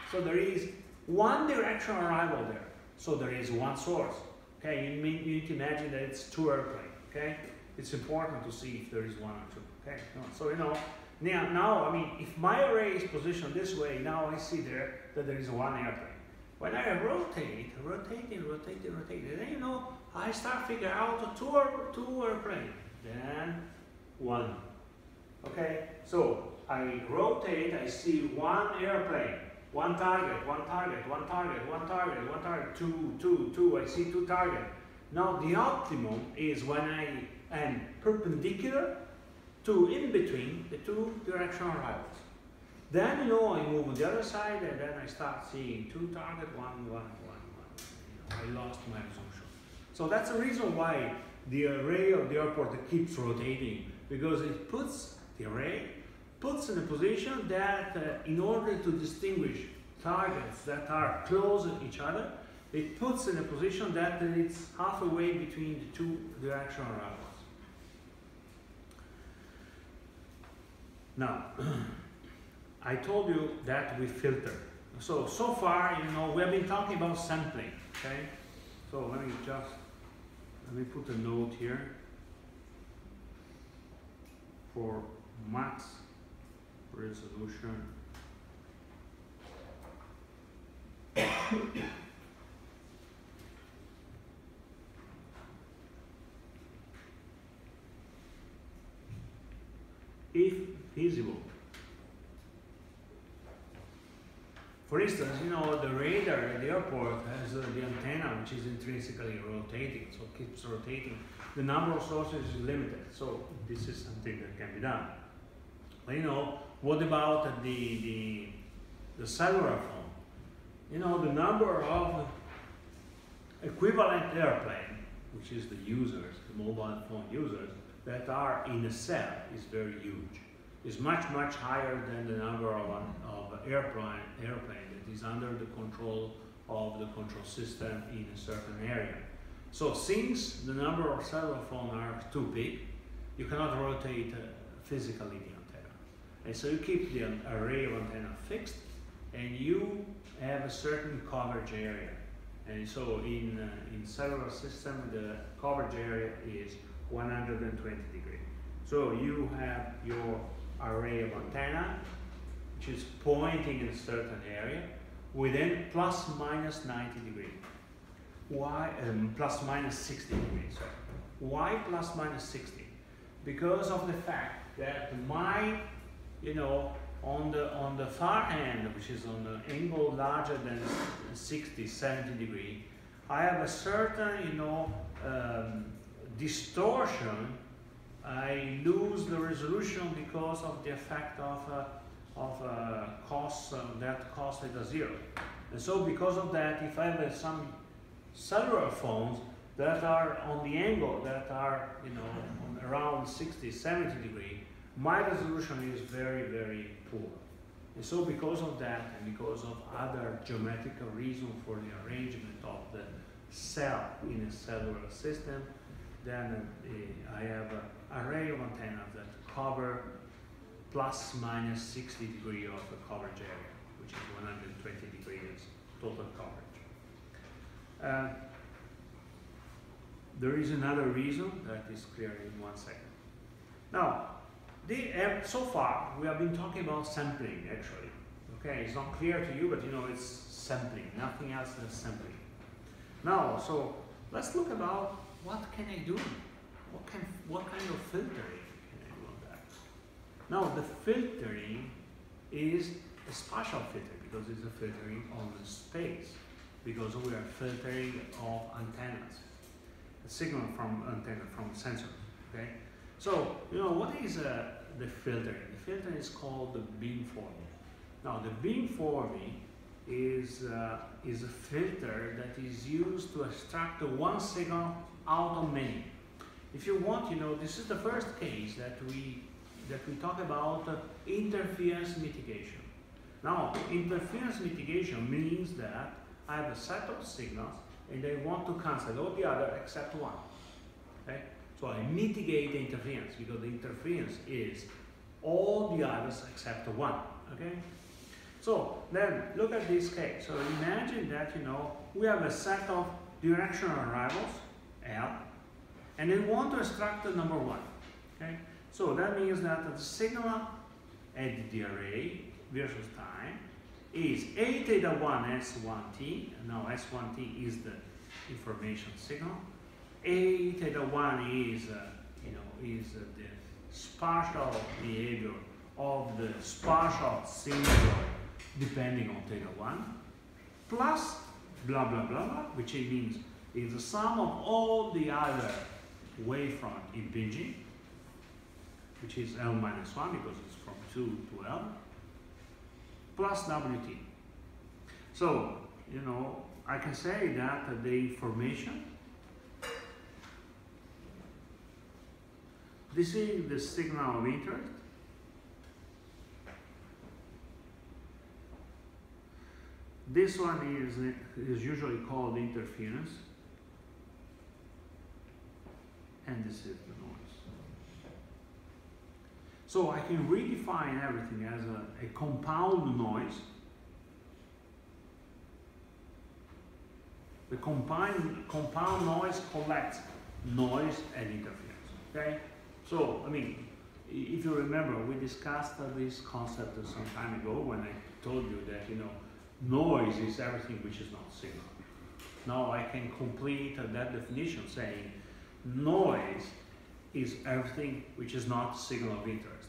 So there is one directional arrival there. So there is one source, okay? You need to imagine that it's two airplanes, okay? It's important to see if there is one or two, okay? So, you know, now, I mean, if my array is positioned this way, now I see there that there is one airplane. When I rotate, then, you know, I start figuring out two airplanes, then one. Okay, so I rotate, I see one airplane, one target, two, I see two targets. Now the optimum is when I am perpendicular to in between the two directional arrivals. Then, you know, I move on the other side and then I start seeing two targets, one. You know, I lost my resolution. So that's the reason why the array of the airport keeps rotating, because it puts the array in a position that in order to distinguish targets that are close to each other, it puts in a position that it's halfway between the two directional arrivals. Now, I told you that we filter, So far, you know, we have been talking about sampling, okay? So let me put a note here for max resolution. If feasible. For instance, you know, the radar at the airport has the antenna which is intrinsically rotating, so it keeps rotating. The number of sources is limited, so this is something that can be done. But you know, what about the cellular phone? You know, the number of equivalent airplane, which is the users, the mobile phone users, that are in a cell is very huge. It's much higher than the number of airplane that is under the control of the control system in a certain area. So since the number of cellular phones are too big, you cannot rotate physically the antenna. And so you keep the array of antenna fixed, and you have a certain coverage area. And so in cellular system, the coverage area is 120 degrees. So you have your array of antenna, which is pointing in a certain area, within plus minus 90 degrees. Why plus minus 60 degrees? Sorry. Why plus minus 60? Because of the fact that my, you know, on the far end, which is on the angle larger than 60, 70 degrees, I have a certain, you know, distortion. I lose the resolution because of the effect of cos, that cos theta 0. And so because of that, if I have some cellular phones that are on the angle that are, you know, on around 60, 70 degrees, my resolution is very poor. And so because of that, and because of other geometrical reasons for the arrangement of the cell in a cellular system, then I have an array of antennas that cover plus minus 60 degrees of the coverage area, which is 120 degrees total coverage. There is another reason that is clear in 1 second. Now, so far we have been talking about sampling actually. Okay, it's not clear to you, but you know it's sampling, nothing else than sampling. Now, so let's look about what can I do? What kind of filtering can I do on that? Now, the filtering is a spatial filter because it's a filtering on the space, because we are filtering of antennas, a signal from antenna, from sensor. Okay, so you know what is the filtering? The filtering is called the beamforming. Now, the beamforming is a filter that is used to extract the one signal out of many. If you want, you know, this is the first case that we talk about interference mitigation. Now, interference mitigation means that I have a set of signals and I want to cancel all the other except one. Okay? So I mitigate the interference because the interference is all the others except one. Okay? So then look at this case. So imagine that, you know, we have a set of directional arrivals, L, and we want to extract the number 1. Okay? So that means that the signal at the array versus time is A theta 1 S1t, and now S1t is the information signal. A theta 1 is, is the spatial behavior of the spatial signal depending on theta 1, plus blah blah blah blah, which it means is the sum of all the other wavefront impinging, which is L minus 1 because it's from 2 to L, plus WT. So, you know, I can say that the information, this is the signal of interest, this one is usually called interference, and this is the noise. So I can redefine everything as a compound noise The compound noise collects noise and interference. Okay? So, I mean, if you remember, we discussed this concept some time ago when I told you that, you know, noise is everything which is not signal. Now I can complete that definition saying noise is everything which is not signal of interest.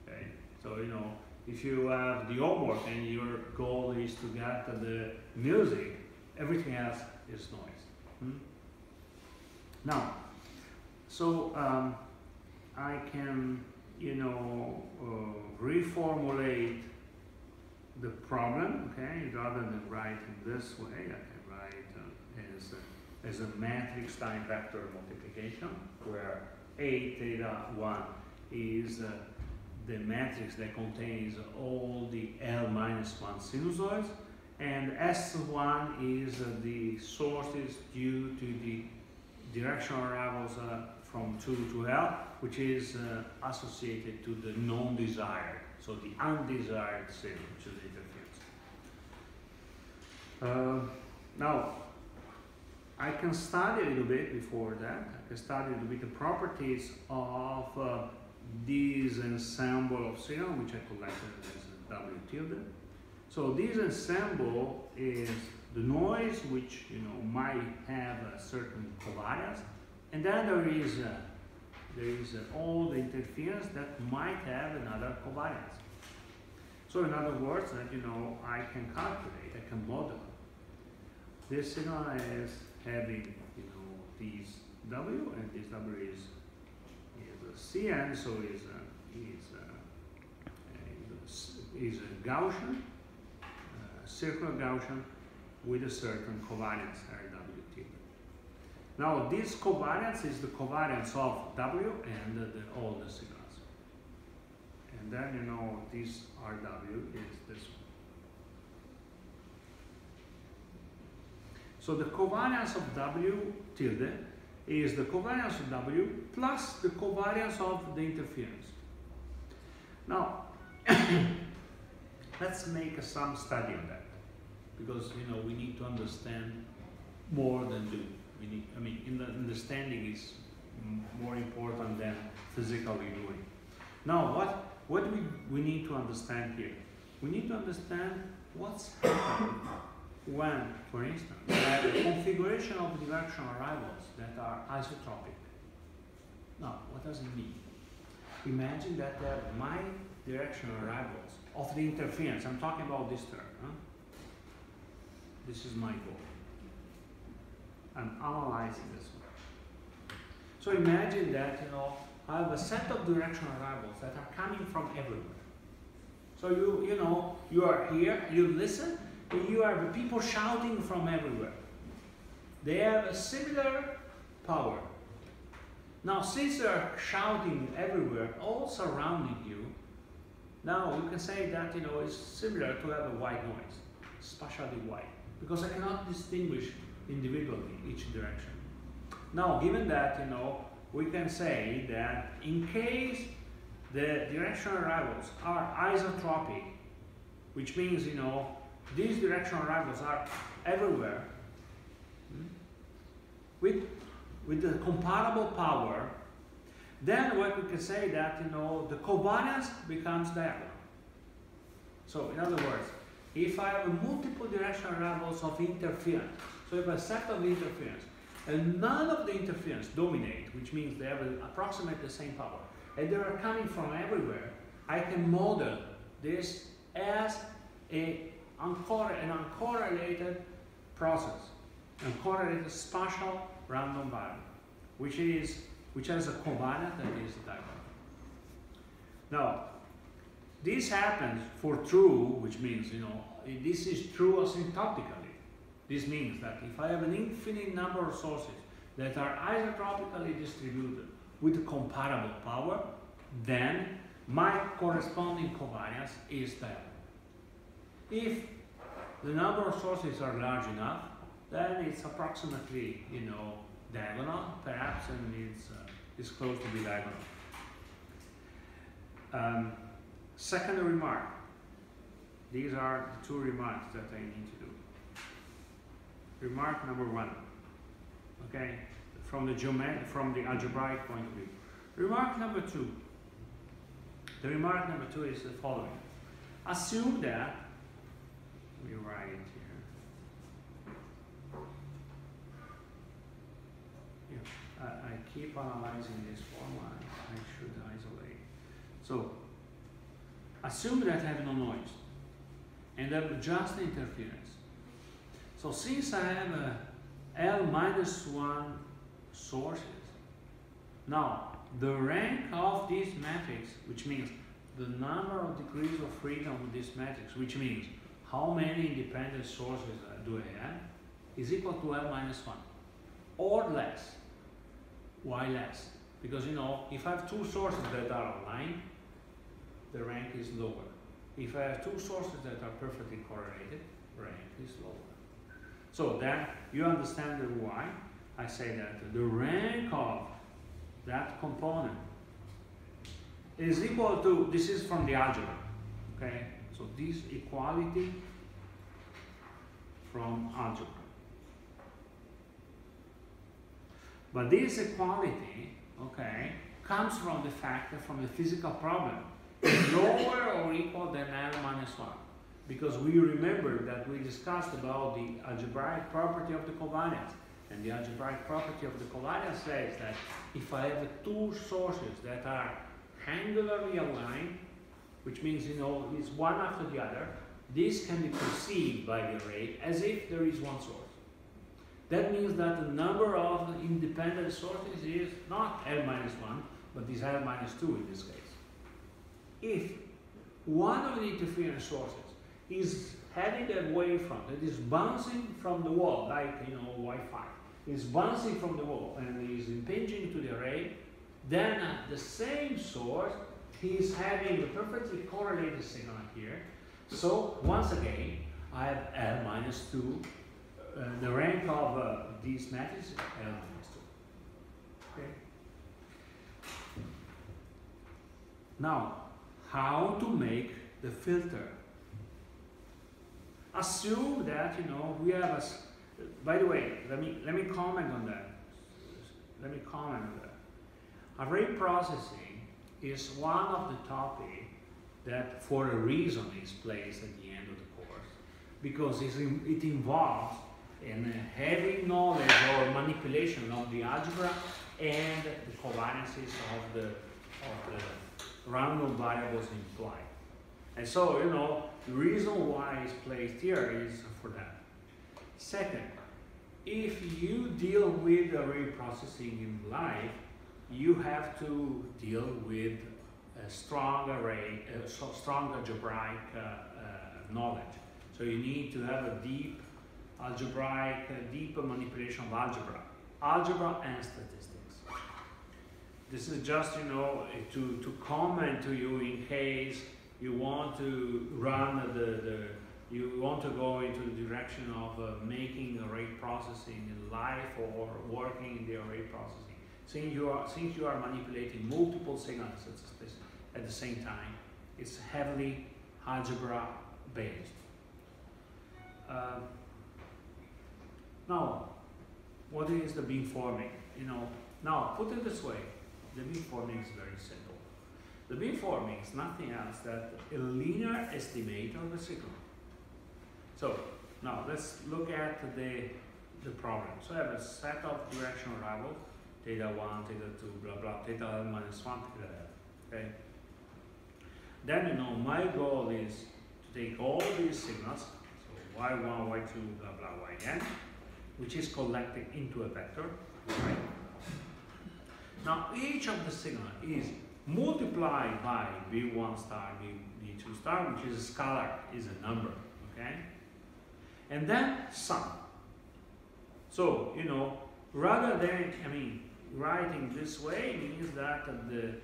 Okay? So, you know, if you have the homework and your goal is to get the music, everything else is noise. Now, so I can, you know, reformulate the problem, okay, rather than write in this way. I can write as a matrix time vector multiplication, where A theta 1 is the matrix that contains all the L minus 1 sinusoids, and S1 is the sources due to the directional arrivals from 2 to L, which is associated to the non-desired, so the undesired signal, which is interference. Now, I can study a little bit before that. I can study a little bit the properties of this ensemble of signal, which I collected as W tilde. So this ensemble is the noise, which, you know, might have a certain covariance, and then there is all the interference that might have another covariance. So in other words, that, you know, I can calculate, I can model. This signal is having, you know, these W, and this W is a Cn, so is a Gaussian, circular Gaussian with a certain covariance Rw tilde. Now this covariance is the covariance of W and all the signals. And then, you know, this Rw is this one. So the covariance of W tilde is the covariance of W plus the covariance of the interference. Now, let's make some study on that, because, you know, we need to understand more than do. We need, I mean, understanding is more important than physically doing. Now, what do we need to understand here? We need to understand what's happening when, for instance, we have a configuration of directional arrivals that are isotropic. Now, what does it mean? Imagine that my directional arrivals of the interference, I'm talking about this term, huh? This is my goal. I'm analyzing this one. So imagine that, you know, I have a set of directional arrivals that are coming from everywhere. So you know, you are here, you listen, and you have people shouting from everywhere. They have a similar power. Now, since they are shouting everywhere, all surrounding you, now you can say that, you know, it's similar to have a white noise, spatially white, because I cannot distinguish individually each direction. Now, given that, you know, we can say that in case the directional arrivals are isotropic, which means, you know, these directional arrivals are everywhere, with the comparable power, then what we can say that, you know, the covariance becomes diagonal. So in other words, if I have multiple directional arrivals of interference, so if I have a set of interference, and none of the interference dominate, which means they have approximately the same power, and they are coming from everywhere, I can model this as an uncorrelated process, uncorrelated spatial random variable, which has a covariance that is diagonal. Now, this happens for true, which means, you know, this is true asymptotically. This means that if I have an infinite number of sources that are isotropically distributed with comparable power, then my corresponding covariance is diagonal. If the number of sources are large enough, then it's approximately, you know, diagonal, perhaps, and it's close to be diagonal. Second remark. These are the two remarks that I need to do. remark number one. Okay, from the algebraic point of view. Remark number two. The remark number two is the following. Assume that, we write it here. Yeah, I keep analyzing this formula. I should isolate. So, assume that I have no noise and have just interference. So since I have a L minus 1 sources, now the rank of this matrix, which means the number of degrees of freedom of this matrix, which means how many independent sources do I have, is equal to L minus 1 or less. Why less? Because you know, if I have two sources that are aligned, the rank is lower. If I have two sources that are perfectly correlated, rank is lower. So then you understand why I say that the rank of that component is equal to, this is from the algebra, okay? So this equality from algebra. But this equality, okay, comes from the fact that from the physical problem, is lower or equal than L minus 1. Because we remember that we discussed about the algebraic property of the covariance. And the algebraic property of the covariance says that if I have two sources that are angularly aligned, which means, you know, it's one after the other, this can be perceived by the array as if there is one source. That means that the number of independent sources is not L minus 1, but is L minus 2 in this case. If one of the interference sources is heading a wavefront that is bouncing from the wall, like, you know, Wi-Fi, is bouncing from the wall and is impinging to the array, then the same source is having a perfectly correlated signal here. So once again, I have L minus 2. The rank of these matrices is L minus 2. Okay. Now, how to make the filter? Assume that, you know, we have a. By the way, let me comment on that. Let me comment on that. Array processing is one of the topics that, for a reason, is placed at the end of the course, because it involves in heavy knowledge or manipulation of the algebra and the covariances of the random variables implied. And so, you know, the reason why it's placed here is for that. Second, if you deal with array processing in life, you have to deal with a strong array, strong algebraic knowledge. So you need to have a deep algebraic, deep manipulation of algebra and statistics. This is just, you know, to comment to you in case you want to run you want to go into the direction of making array processing in life or working in the array processing. Since you are manipulating multiple signals at the same time, it's heavily algebra based. Now, what is the beamforming? You know, now put it this way, the beamforming is very simple. The beamforming is nothing else than a linear estimate of the signal. So now let's look at the problem. So I have a set of directional variables, theta 1, theta 2, blah blah, theta L minus 1, theta L. Okay. Then, you know, my goal is to take all these signals, so y1, y2, blah blah, yn, which is collected into a vector. Right? Now each of the signals is multiplied by b1 star, b2 star, which is a scalar, is a number. Okay. And then sum. So, you know, rather than, writing this way means that the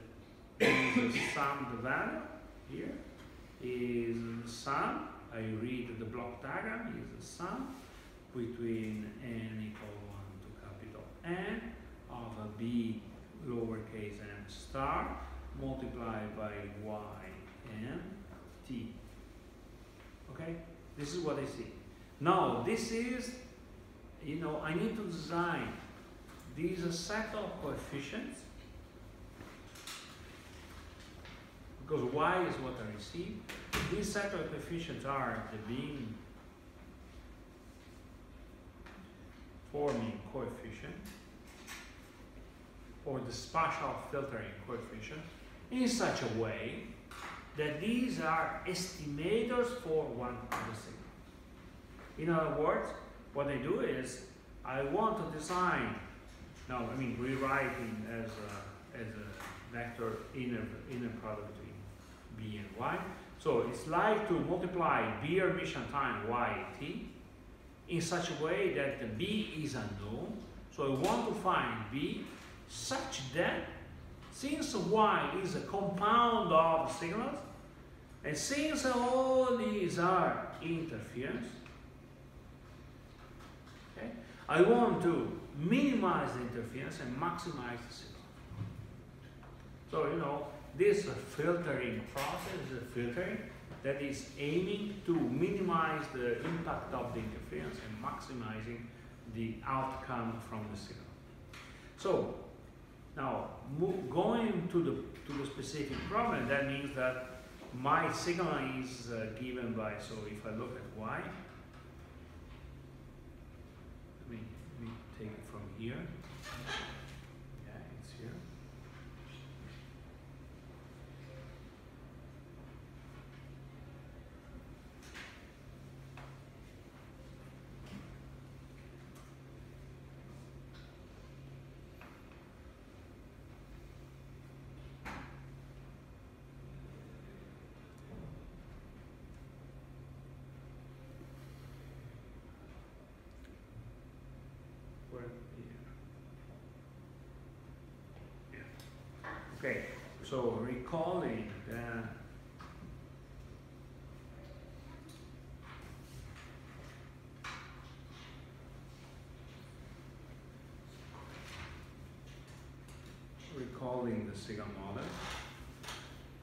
sum, the value here is the sum. I read the block diagram is the sum between n equal 1 to capital N of a b lowercase m star multiplied by y n t. Okay, this is what I see. Now, this is you know, I need to design these set of coefficients, because y is what I receive. These set of coefficients are the beam forming coefficient or the spatial filtering coefficient in such a way that these are estimators for one of the signal. In other words, what I do is I want to design, now I mean rewriting as a vector inner product between b and y. So it's like to multiply b emission time y t in such a way that the b is unknown. So I want to find b such that since y is a compound of signals, and since all these are interference, okay, I want to minimize the interference and maximize the signal. So, you know, this filtering process is a filtering that is aiming to minimize the impact of the interference and maximizing the outcome from the signal. So, now going to the specific problem, that means that my signal is given by, so if I look at y, let me take it from here. Yeah, it's here. Okay, so recalling that the signal model,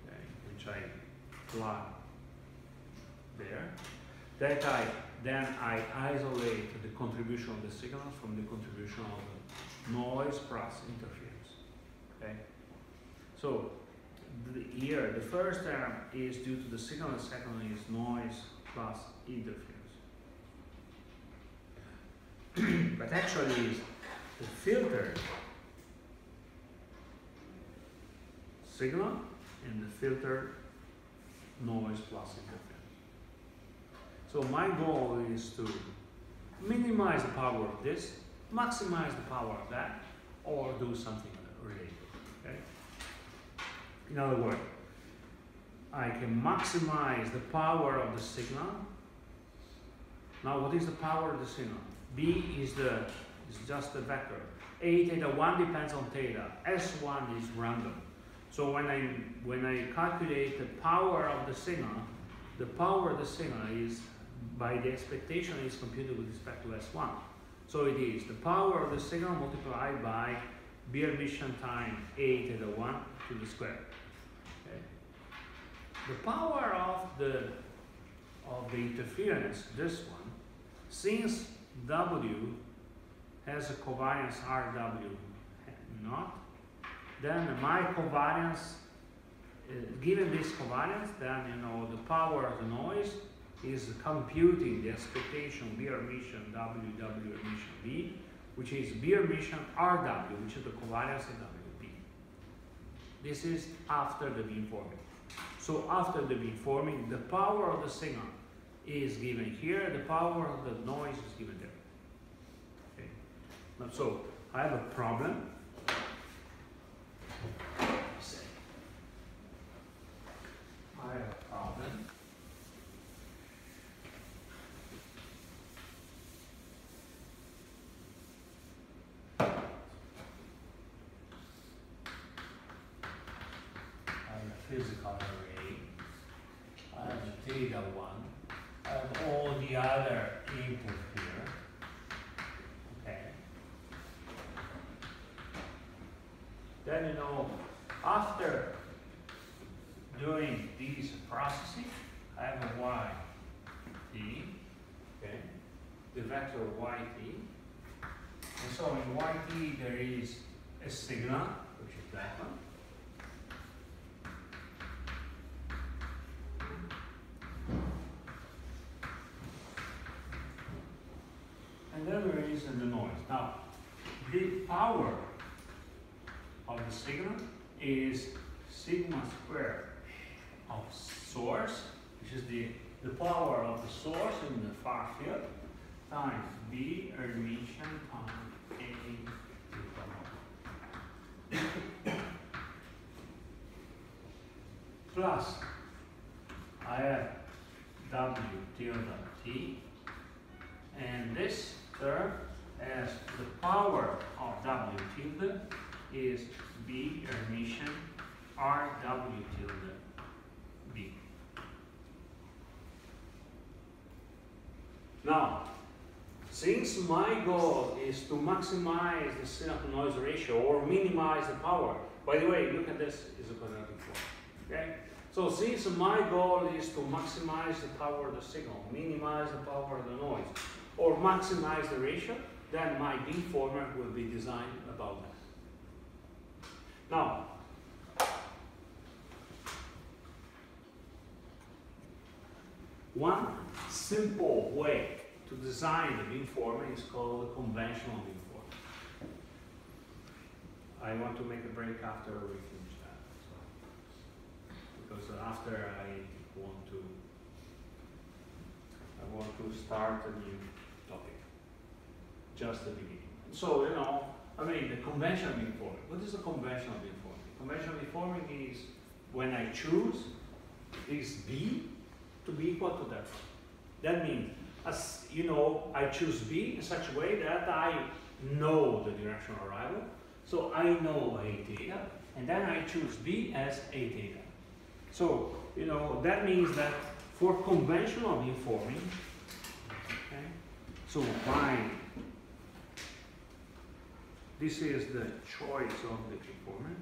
okay, which I plot there, then I isolate the contribution of the signal from the contribution of the noise plus interference. Okay. So here, the first term is due to the signal, the second is noise plus interference. But actually, it's the filter signal and the filter noise plus interference. So my goal is to minimize the power of this, maximize the power of that, or do something related. Okay? In other words, I can maximize the power of the signal. Now, what is the power of the signal? B is just a vector. A theta 1 depends on theta. S1 is random. So when I calculate the power of the signal is, by the expectation, is computed with respect to S1. So it is the power of the signal multiplied by B emission time A theta 1 to the square. Okay. The power of the interference, this one, since W has a covariance RW not, then my covariance, given this covariance, then you know the power of the noise is computing the expectation B emission W emission B, which is B emission RW, which is the covariance of WB. This is after the beamforming. So after the beamforming, the power of the signal is given here, the power of the noise is given there. Okay. Now, so I have a problem. I have a problem. Physical array, I have theta 1, I have all the other input here, okay. Then you know, after doing these processing, I have a y t, okay, the vector y t, And so in yt there is a signal, which is that one. And then there is the noise. Now, the power of the signal is sigma squared of source, which is the power of the source in the far field, times B emission times A plus I have W tilde T, and this term as the power of W tilde is B emission R W tilde B. Now, since my goal is to maximize the signal-to-noise ratio or minimize the power, by the way, look at this, is a quadratic form, okay? So since my goal is to maximize the power of the signal, minimize the power of the noise, or maximize the ratio, then my beamformer will be designed about that. Now, one simple way to design the beamformer is called a conventional beamformer. I want to make a break after we finish that. So, because after I want to start a new topic. Just the beginning. So, you know, I mean, the conventional beamforming. What is a conventional beamforming? Conventional beamforming is when I choose this B to be equal to that. That means, as you know, I choose B in such a way that I know the direction of arrival. So I know A theta, and then I choose B as A theta. So, you know, that means that for conventional beamforming, okay, so this is the choice of the beamformer.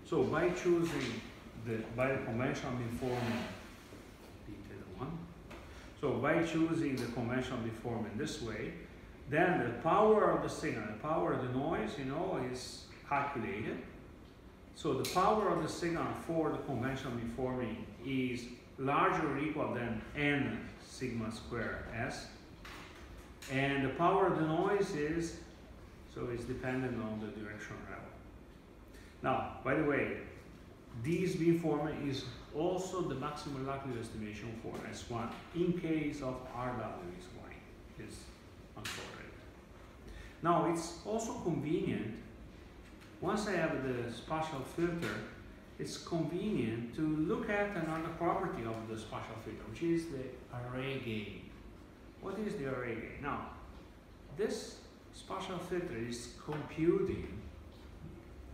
So by choosing by the conventional beamforming, so by choosing the conventional beamforming this way, then the power of the signal, the power of the noise, you know, is calculated. So the power of the signal for the conventional beamforming is larger or equal than n sigma square s. And the power of the noise is, so it's dependent on the direction of travel. Now, by the way, this beamformer is also the maximum likelihood estimation for S1 in case of RW is y, is uncorrelated. Now, it's also convenient, once I have the spatial filter, it's convenient to look at another property of the spatial filter, which is the array gain. What is the array gain? Now, this spatial filter is computing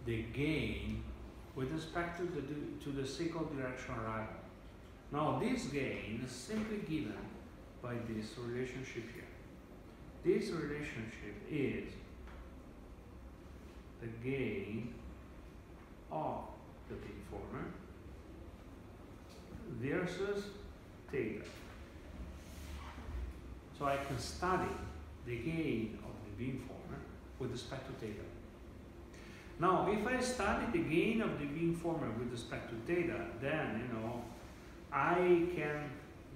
the gain with respect to the single direction arrival. Now, this gain is simply given by this relationship here. This relationship is the gain of the beamformer versus theta. So I can study the gain of the beamformer with respect to theta. Now, if I study the gain of the beamformer with respect to theta, then, you know, I can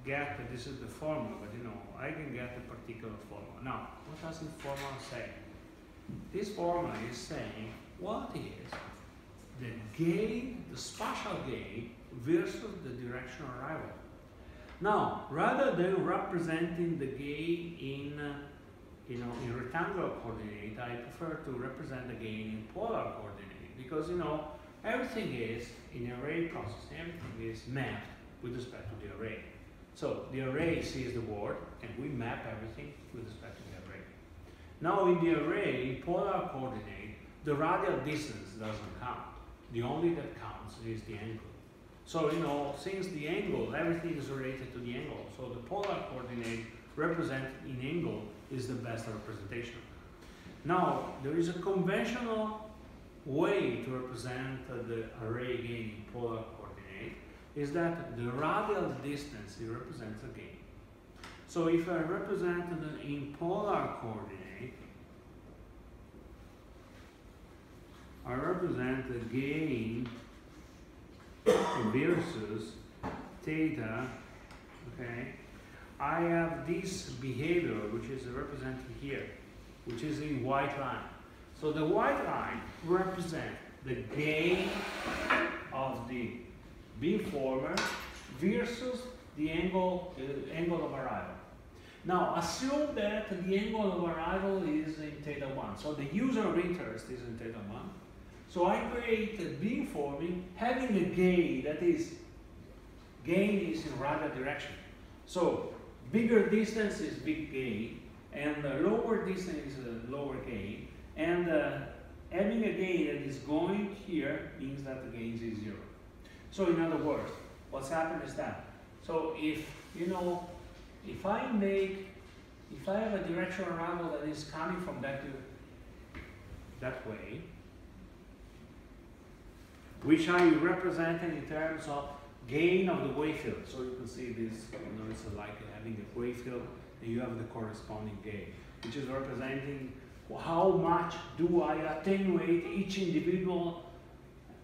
get, this is the formula, but you know, I can get a particular formula. Now, what does this formula say? This formula is saying what is the gain, the spatial gain, versus the direction of arrival. Now, rather than representing the gain in rectangular coordinate, I prefer to represent the gain in polar coordinate because, you know, everything is, in array processing, everything is mapped with respect to the array. So the array sees the word, and we map everything with respect to the array. Now in the array, in polar coordinate, the radial distance doesn't count. The only that counts is the angle. So, you know, since the angle, everything is related to the angle. So the polar coordinate represented in angle is the best representation. Now, there is a conventional way to represent the array gain in polar coordinate, is that the radial distance represents a gain. So if I represent it in polar coordinate, I represent the gain versus theta, okay? I have this behavior, which is represented here, which is in white line. So the white line represents the gain of the beamformer versus the angle of arrival. Now assume that the angle of arrival is in theta 1. So the user of interest is in theta 1. So I create a beamforming having a gain that is, gain is in radial direction. So bigger distance is big gain, and lower distance is lower gain. And having a gain that is going here means that the gain is 0. So in other words, what's happened is that, so if, you know, if I have a directional arrival that is coming from that way, which I represent in terms of gain of the wave field. So you can see this, you know, it's like having a wave field, and you have the corresponding gain, which is representing how much do I attenuate each individual,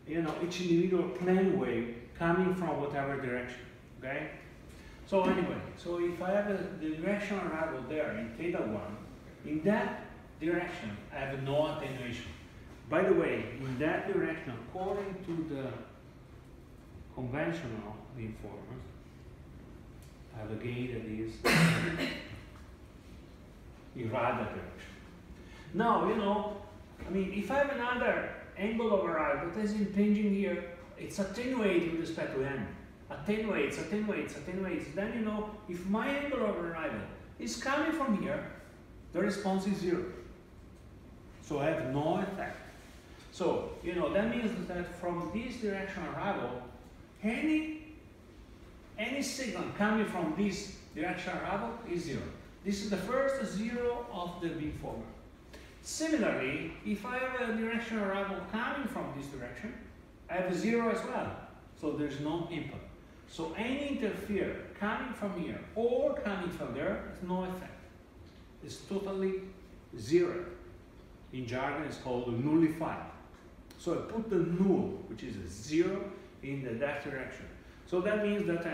you know, each individual plane wave coming from whatever direction, okay? So anyway, so if I have the directional arrival there in theta 1, in that direction I have no attenuation. By the way, in that direction, according to the conventional beamformer, I have a gain that is in radial direction. Now, you know, I mean, if I have another angle of arrival that is impinging here, it's attenuating with respect to n. Attenuates. Then, you know, if my angle of arrival is coming from here, the response is 0. So I have no effect. So, you know, that means that from this directional arrival, any signal coming from this directional arrival is 0. This is the first 0 of the beamformer. Similarly, if I have a directional arrival coming from this direction, I have a 0 as well. So there's no input. So any interfere coming from here or coming from there has no effect. It's totally 0. In jargon, it's called nullified. So I put the null, which is a 0, in that direction. So that means that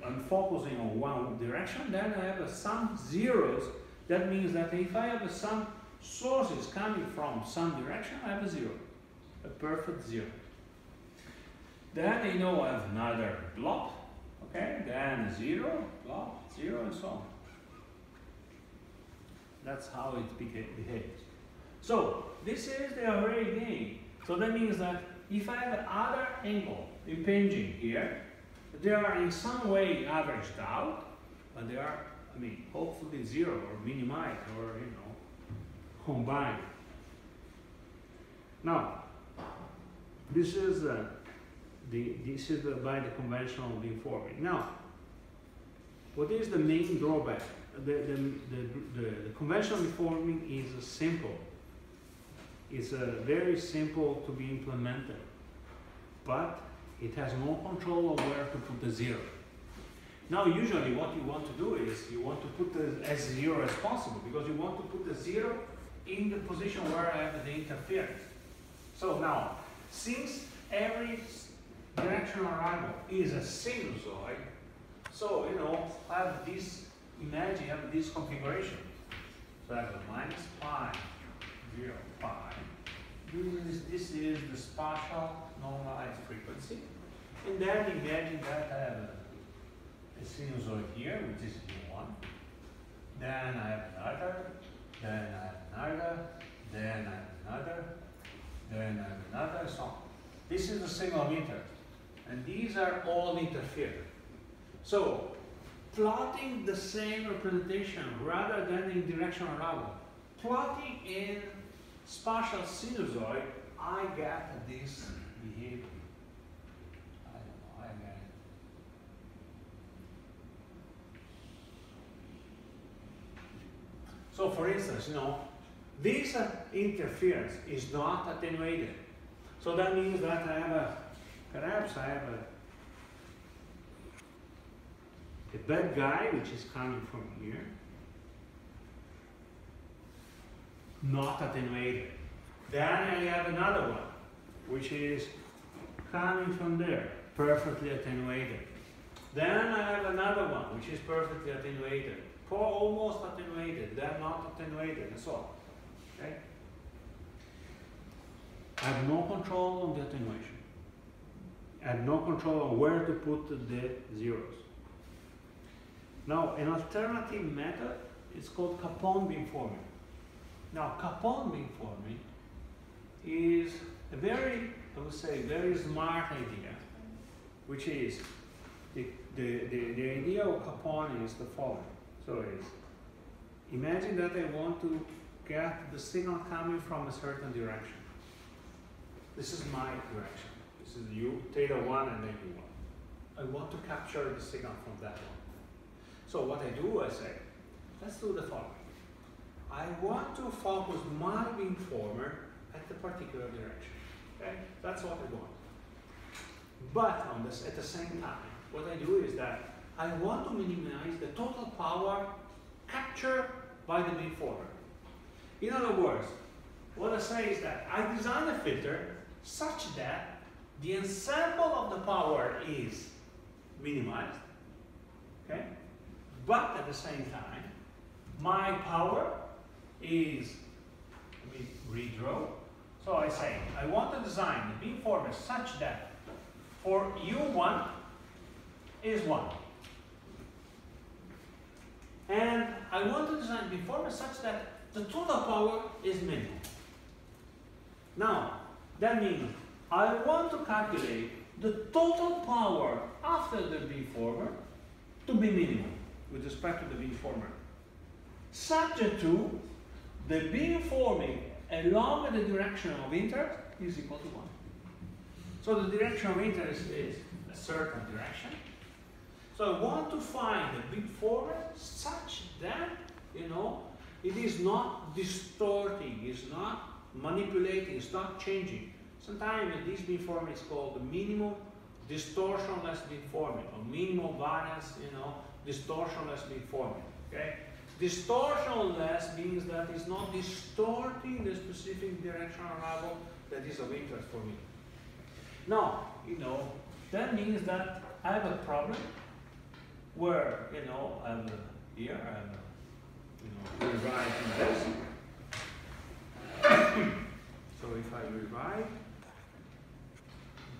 I'm focusing on one direction, then I have some zeros. That means that if I have some sources coming from some direction, I have a 0, a perfect 0. Then, you know, I have another blob, okay, then 0, blob, 0, and so on. That's how it behaves. So this is the array gain. So that means that if I have another angle impinging here, they are in some way averaged out, but they are, I mean, hopefully 0 or minimized or, you know, combined. Now, this is by the conventional beamforming. Now, what is the main drawback? The conventional beamforming is simple. It's very simple to be implemented, but it has no control of where to put the 0. Now, usually what you want to do is you want to put as 0 as possible, because you want to put the 0 in the position where I have the interference. So now, since every directional arrival is a sinusoid, so, you know, I have this, imagine I have this configuration. So I have a minus pi, 0, pi. This is the spatial normalized frequency. And then imagine that I have a sinusoid here, which is E1. Then I have another, then I have another, then I have another, then I have another, so on. This is the signal of interest. And these are all interfered. So, plotting the same representation rather than in directional arrival, plotting in spatial sinusoid, I get this behavior. I don't know, I get it. So for instance, you know, this interference is not attenuated. So that means that I have perhaps I have a bad guy which is coming from here, not attenuated. Then I have another one which is coming from there, perfectly attenuated. Then I have another one, which is perfectly attenuated, almost attenuated, then not attenuated, and so on. Okay? I have no control on the attenuation. I have no control on where to put the zeros. Now, an alternative method is called Capon beamforming. Now, Capon beamforming is a very, I would say, very smart idea, which is the idea of Capon is the following. So it's, imagine that I want to get the signal coming from a certain direction. This is my direction. This is U, theta 1 and then U1. I want to capture the signal from that one. So what I do, I say, let's do the following. I want to focus my beamformer at the particular direction. Okay? That's what I want. But on this, at the same time, what I do is that I want to minimize the total power captured by the beamformer. In other words, what I say is that I design a filter such that the ensemble of the power is minimized, okay? But at the same time, my power is, let me redraw. So I say, I want to design the beamformer such that for U1 is 1. And I want to design the beamformer such that the total power is minimal. Now, that means I want to calculate the total power after the beamformer to be minimal with respect to the beamformer, subject to the beamforming along the direction of interest is equal to 1. So the direction of interest is a certain direction. So I want to find the beamformer such that, you know, it is not distorting, it's not manipulating, it's not changing. Sometimes this beamforming is called the minimum distortionless beamforming, or minimal variance, you know, distortionless beamforming. Okay? Distortionless means that it's not distorting the specific directional level that is of interest for me. Now, you know, that means that I have a problem where, you know, I'm here, I'm, you know, rewriting this. So if I rewrite,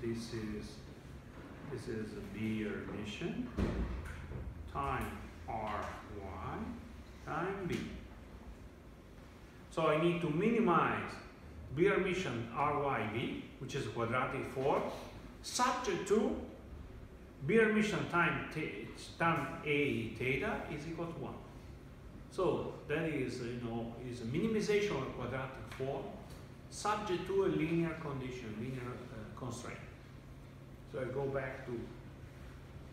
this is a B emission time Ry time B. So I need to minimize B emission RYB, which is a quadratic form, subject to B emission time A theta is equal to 1. So that is, you know, is a minimization of a quadratic form subject to a linear condition, linear constraint. So I go back to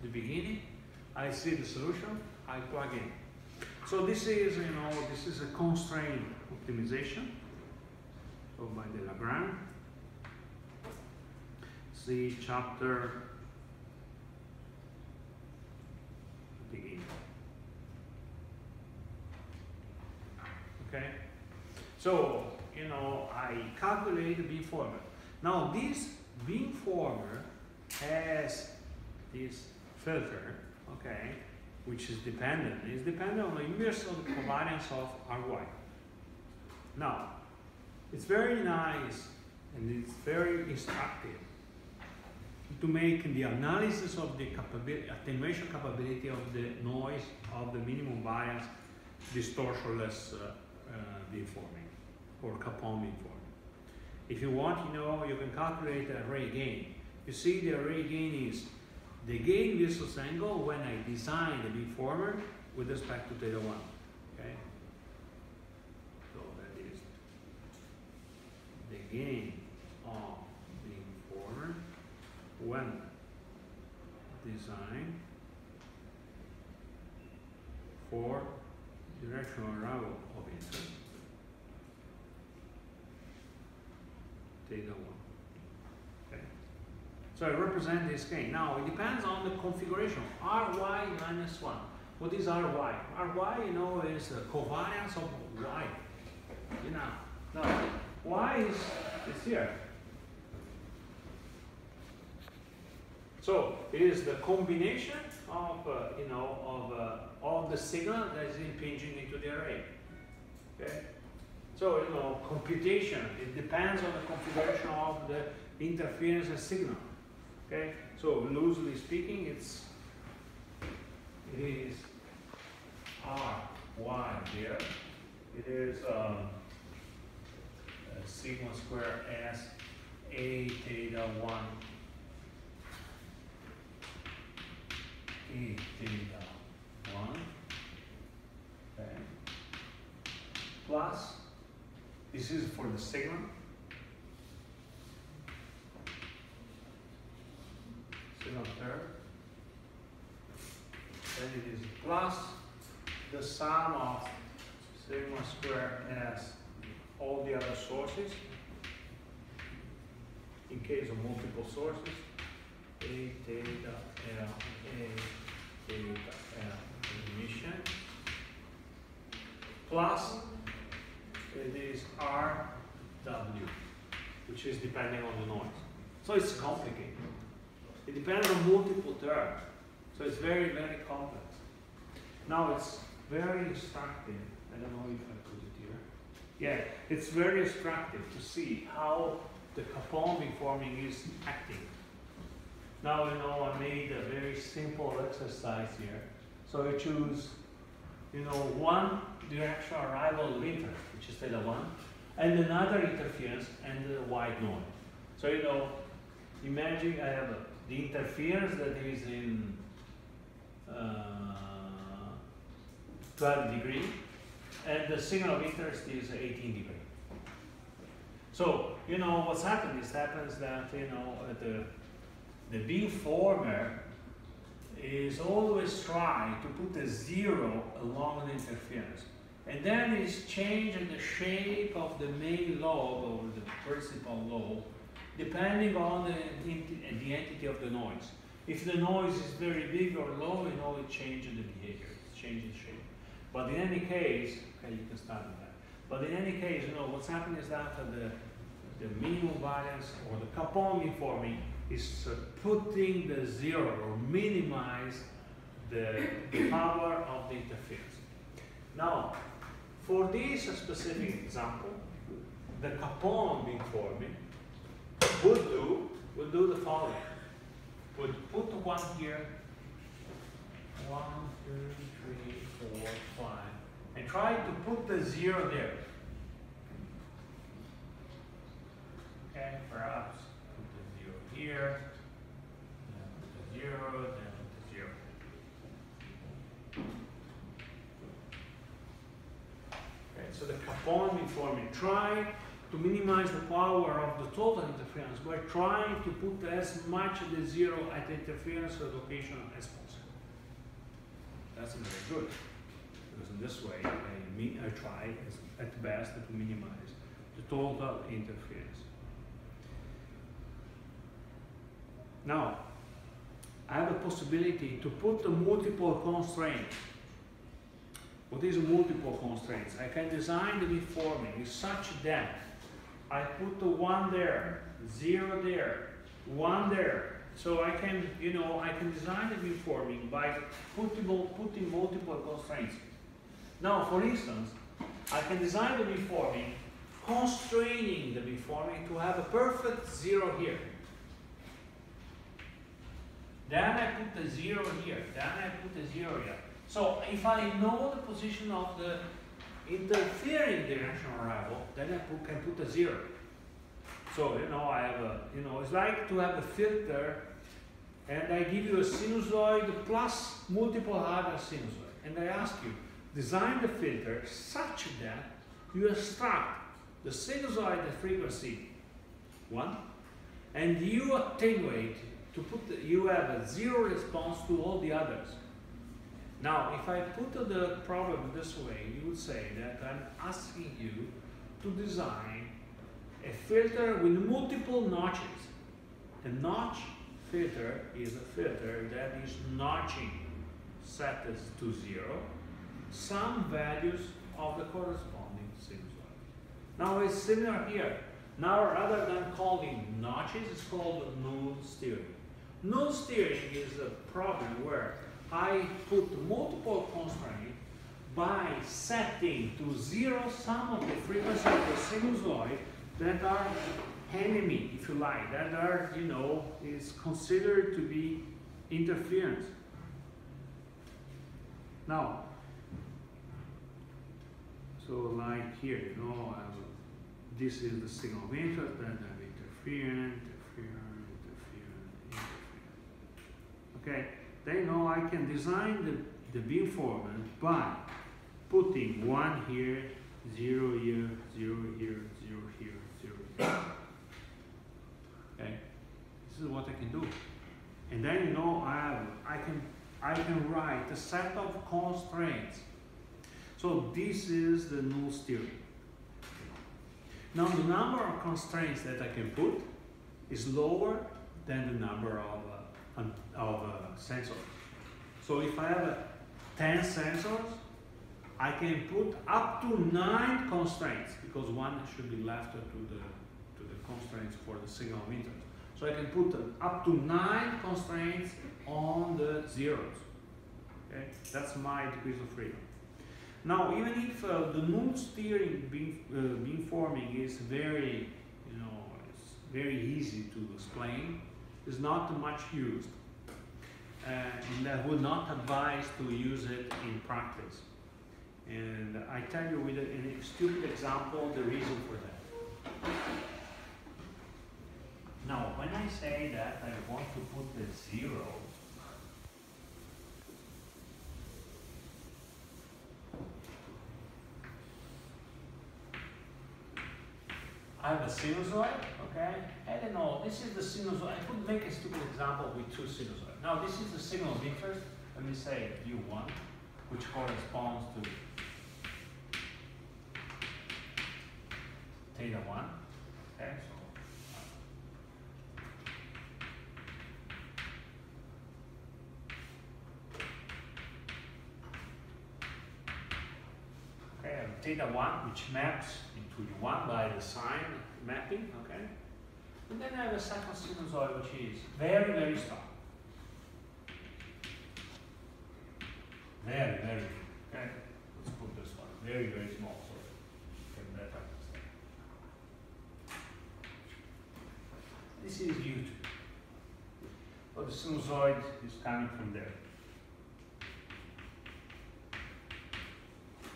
the beginning, I see the solution, I plug in. So this is, you know, this is a constraint optimization. So by the Lagrange. See chapter beginning. Okay? So, you know, I calculate the beamformer. Now this beamformer has this filter, okay, which is dependent. It's dependent on the inverse of the covariance of Ry. Now, it's very nice and it's very instructive to make the analysis of the attenuation capability of the noise of the minimum variance distortionless beamforming or Capon beamforming. If you want, you know, you can calculate the array gain. You see, the array gain is the gain versus angle when I design the beamformer with respect to theta 1. Okay? So that is the gain of beamformer when design for directional arrival of interest theta 1. Okay. So I represent this gain. Now it depends on the configuration. Ry minus 1. What is Ry? Ry, you know, is the covariance of Y. You know. Now Y is here. So it is the combination of all the signal that is impinging into the array. Okay. So computation, it depends on the configuration of the interference and signal. Okay. So loosely speaking, it is R1 here. It is sigma square S A theta 1 A theta 1, okay, plus, this is for the signal, term, then it is plus the sum of sigma square S all the other sources, in case of multiple sources, A theta L, A theta L emission, plus it is RW, which is depending on the noise. So it's complicated. It depends on multiple terms. So it's very, very complex. Now it's very instructive. I don't know if I put it here. Yeah, it's very instructive to see how the Capon beamforming is acting. Now I made a very simple exercise here. So I choose one directional arrival limiter, which is theta 1, and another interference and the white noise. So imagine I have the interference that is in 12 degrees, and the signal of interest is 18 degrees. So what's happened is that the beamformer is always trying to put a 0 along the interference, and then it's changing the shape of the main lobe or the principal lobe depending on the entity of the noise. If the noise is very big or low, it changes the behavior, it changes shape. But in any case, okay, you can start with that. But in any case, what's happening is that the minimum variance or the Capon beamforming is putting the 0 or minimize the power of the interference. Now, for this specific example, the Capon beamforming would do the following. Would put one here, 1, 2, 3, 4, 5, and try to put the 0 there. Okay, perhaps put the 0 here, then put the 0, then put the 0. Okay, so the Capon beamforming, try to minimize the power of the total interference. We're trying to put as much of the 0 at the interference location as possible. That's very good, because in this way I try at best to minimize the total interference. Now, I have a possibility to put the multiple constraints. What is multiple constraints? I can design the beamforming such that I put the 1 there, 0 there, 1 there. So I can, I can design the beamforming by putting multiple constraints. Now, for instance, I can design the beamforming constraining the beamforming to have a perfect 0 here. Then I put the 0 here. Then I put the 0 here. So if I know the position of the interfering directional arrival, then I can put a 0. So I have a, it's like to have a filter, and I give you a sinusoid plus multiple other sinusoid, and I ask you, design the filter such that you extract the sinusoid at frequency 1, and you attenuate to put you have a 0 response to all the others. Now, if I put the problem this way, you would say that I'm asking you to design a filter with multiple notches. A notch filter is a filter that is notching set as to 0 some values of the corresponding sinusoid. Now it's similar here. Now rather than calling notches, it's called null steering. Null steering is a problem where I put multiple constraints by setting to zero some of the frequency of the sinusoid that are enemy, if you like, that are, you know, is considered to be interference. Now, so like here, you know, this is the signal of interest, then I have interference. Okay, then you know I can design the beamformer by putting 1 here, 0 here, 0 here, 0 here, 0 here. Okay, this is what I can do. And then you know I can write a set of constraints. So this is the null steering. Now the number of constraints that I can put is lower than the number of sensors. So if I have 10 sensors, I can put up to 9 constraints, because one should be left to the constraints for the signal of interest. So I can put up to 9 constraints on the zeros. Okay, that's my degrees of freedom. Now, even if the null steering beamforming is very, you know, it's very easy to explain, is not much used, and I would not advise to use it in practice. And I tell you with a stupid example the reason for that. Now, when I say that I want to put the 0, I have a sinusoid, okay? I don't know, this is the sinusoid. I could make a stupid example with 2 sinusoids. Now, this is the signal of interest. Let me say U1, which corresponds to theta 1. Okay, so I have theta 1, which maps into U1 by the sign mapping, okay? And then I have a second sinusoid, which is very, very strong. Very, very big, okay? Let's put this one, very, very small, so you can better understand. This is U2. So the sinusoid is coming from there.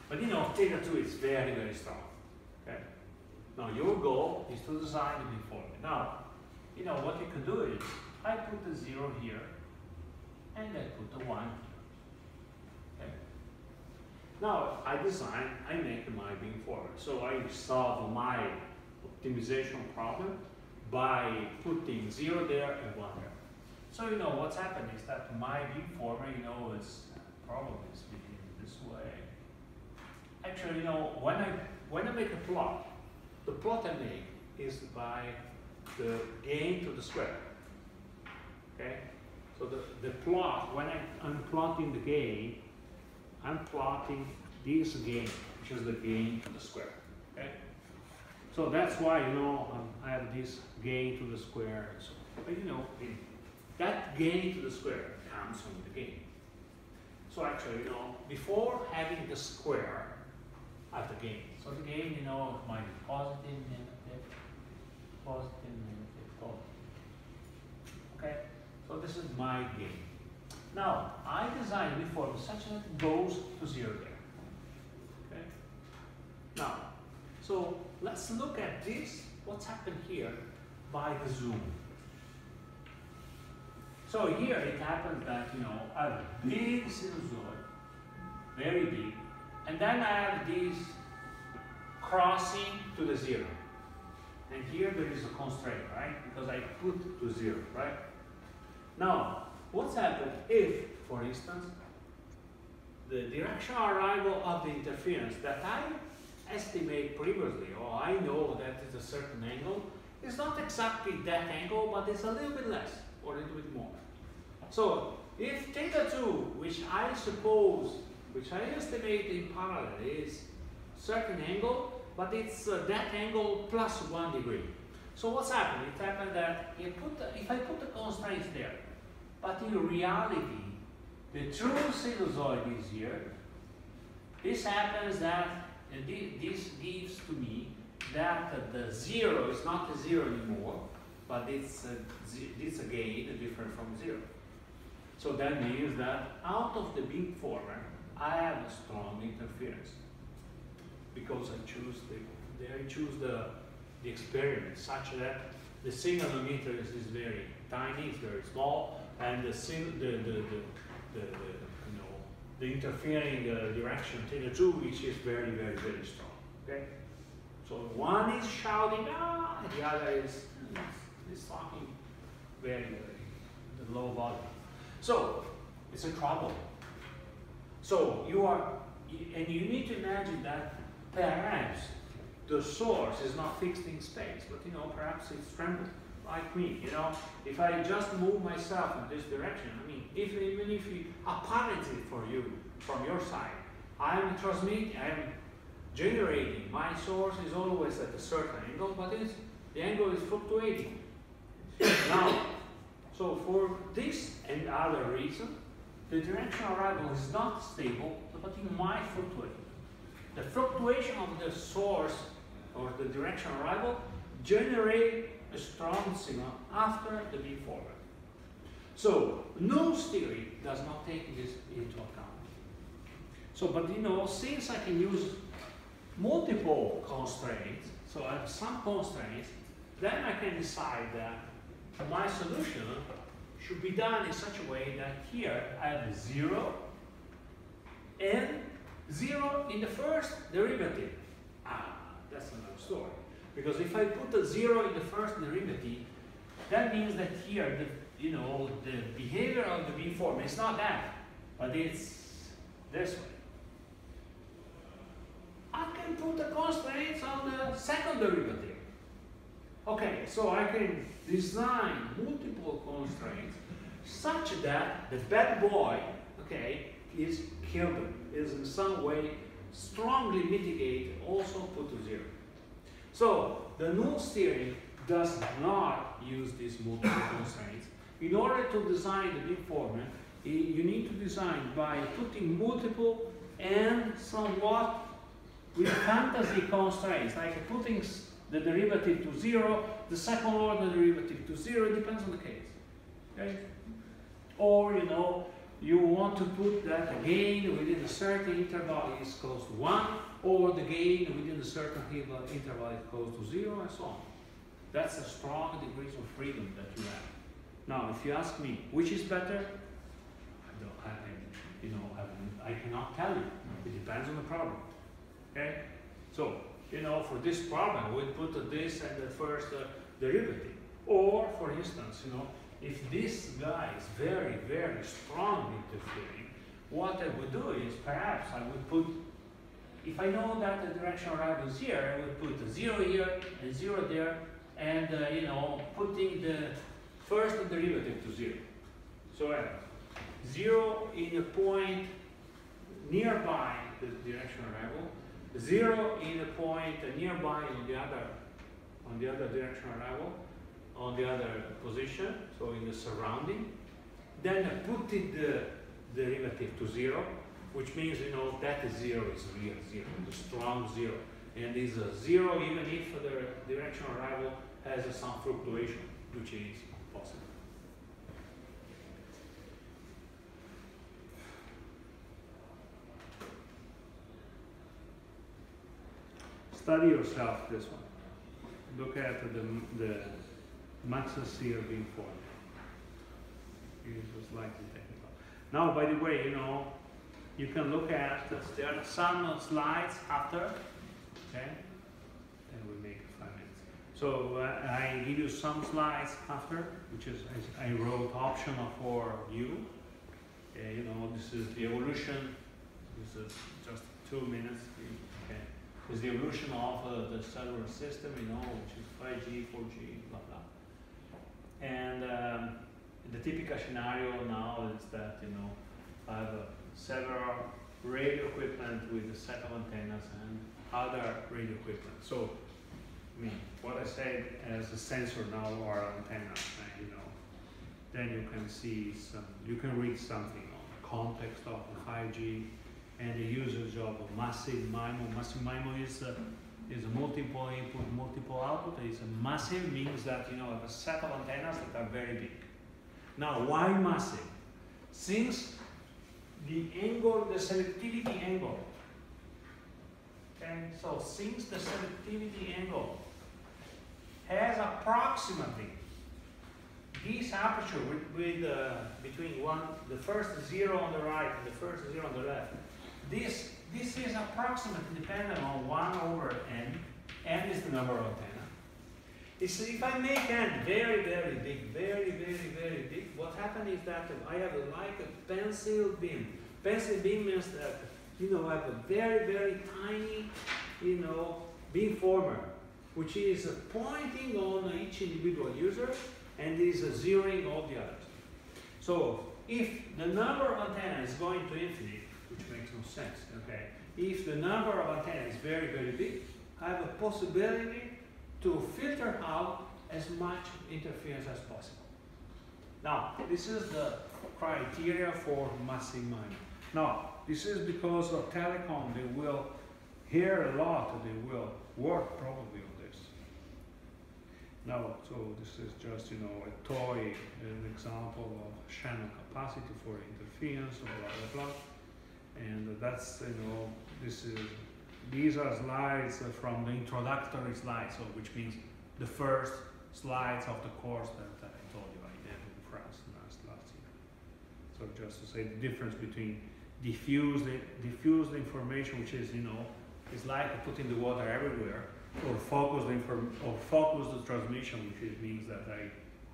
But you know, theta 2 is very, very strong. Okay? Now your goal is to design the beamformer. Now, you know what you can do is I put the 0 here and I put the 1 here. Okay? Now I make my beamformer. So I solve my optimization problem by putting 0 there and 1 there. So you know what's happened is that my beamformer, you know, is probably speaking this way. Actually, you know, when I make a plot, the plot I make is by the gain to the square. Okay? So the plot, when I'm plotting the gain, I'm plotting this gain, which is the gain to the square. Okay? So that's why, you know, I have this gain to the square. So, but you know, that gain to the square comes from the gain. So actually, you know, before having the square, I have the gain. So the gain, you know, might be positive, negative, positive, negative, positive. Okay? So this is my gain. Now, I designed the beamformer such that it goes to 0 there. Okay? Now, so let's look at this, what's happened here by the zoom. So here it happens that, you know, I have a big sinusoid, very big, and then I have this crossing to the 0. And here there is a constraint, right? Because I put to 0, right? Now, what's happened if, for instance, the directional arrival of the interference that I estimate previously, or I know that is a certain angle, is not exactly that angle, but it's a little bit less, or a little bit more. So, if theta 2, which I suppose, which I estimate in parallel is certain angle, but it's that angle plus 1 degree. So what's happened? It happened that if I put the constraints there, But in reality, the true sinusoid is here. This happens that this gives to me that the zero is not a zero anymore, but it's a gain different from zero. So that means that out of the beamformer, I have a strong interference because I choose the experiment such that the signal emitter is very tiny, it's very small, and the interfering direction theta 2, which is very, very, very strong. Okay, so one is shouting ah, and the other is talking very, very low volume. So it's a trouble. So and you need to imagine that perhaps the source is not fixed in space, but perhaps it's trembling, like me. If I just move myself in this direction, I mean, even if you apparently for you from your side, I'm generating. My source is always at a certain angle, but the angle is fluctuating. Now, so for this and other reason, the directional arrival is not stable, but it might fluctuate. The fluctuation of the source or the directional arrival generate a strong signal after the beamformer. So Null's theory does not take this into account. So, but since I can use multiple constraints, so I have some constraints, then I can decide that my solution should be done in such a way that here I have a 0 and 0 in the first derivative. That's another story. Because if I put a 0 in the first derivative, that means that here the behavior of the beamformer is not that, but it's this way. I can put the constraints on the second derivative. Okay, so I can design multiple constraints such that the bad boy, okay, is killed, is in some way strongly mitigated, also put to 0. So the Null's theory does not use these multiple constraints. In order to design the beamformer, you need to design by putting multiple and somewhat with fantasy constraints, like putting the derivative to 0, the second order derivative to 0, it depends on the case. Okay? Or you want to put that the gain within a certain interval is close to 1, or the gain within a certain interval is close to 0, and so on. That's a strong degrees of freedom that you have. Now, if you ask me which is better, I cannot tell you. It depends on the problem. Okay? So, for this problem, we put this at the first derivative. Or, for instance, if this guy is very, very strong interfering, what I would do is perhaps I would put, if I know that the directional arrival is here, I would put a 0 here and 0 there, and putting the first derivative to 0. So 0 in a point nearby the directional arrival, 0 in a point nearby on the other directional arrival, on the other position, so in the surrounding. Then I put the derivative to 0, which means that 0 is real 0, the strong 0, and is a 0 even if the directional arrival has some fluctuation, which is possible. Study yourself this one. Look at the Maxence-Sear beamformer. It was slightly technical. Now, by the way, you can look at there are some slides after. Okay, and we make 5 minutes. So I give you some slides after, which is I wrote optional for you. This is the evolution. This is just 2 minutes. Okay. Is the evolution of the cellular system, which is 5G, 4G, blah, blah. And the typical scenario now is that, I have several radio equipment with a set of antennas and other radio equipment. So, what I said as a sensor now are antennas, then you can see some, you can read something on the context of the 5G and the usage of a massive MIMO. Massive MIMO is a multiple input, multiple output. It's a massive means that you have a set of antennas that are very big. Now, why massive? Since the angle, the selectivity angle. Okay, so since the selectivity angle has approximately this aperture with between the first zero on the right and the first zero on the left, this is approximately dependent on 1/n. N is the number of antenna. If I make n very, very big, very, very, very big, what happens is that I have like a pencil beam. Pencil beam means that I have a very, very tiny, beam former, which is pointing on each individual user and is zeroing all the others. So if the number of antennas is going to infinite, which makes no sense, okay? If the number of antennas is very, very big, I have a possibility to filter out as much interference as possible. Now, this is the criteria for massive MIMO. Now, this is because of telecom, they will hear a lot, they will work probably on this. Now, so this is just, a toy, an example of channel capacity for interference, blah, blah, blah. And that's, these are slides from the introductory slides, so which means the first slides of the course that I told you I did in France last year. So just to say the difference between diffused information, which is, is like putting the water everywhere, or focused transmission, which means that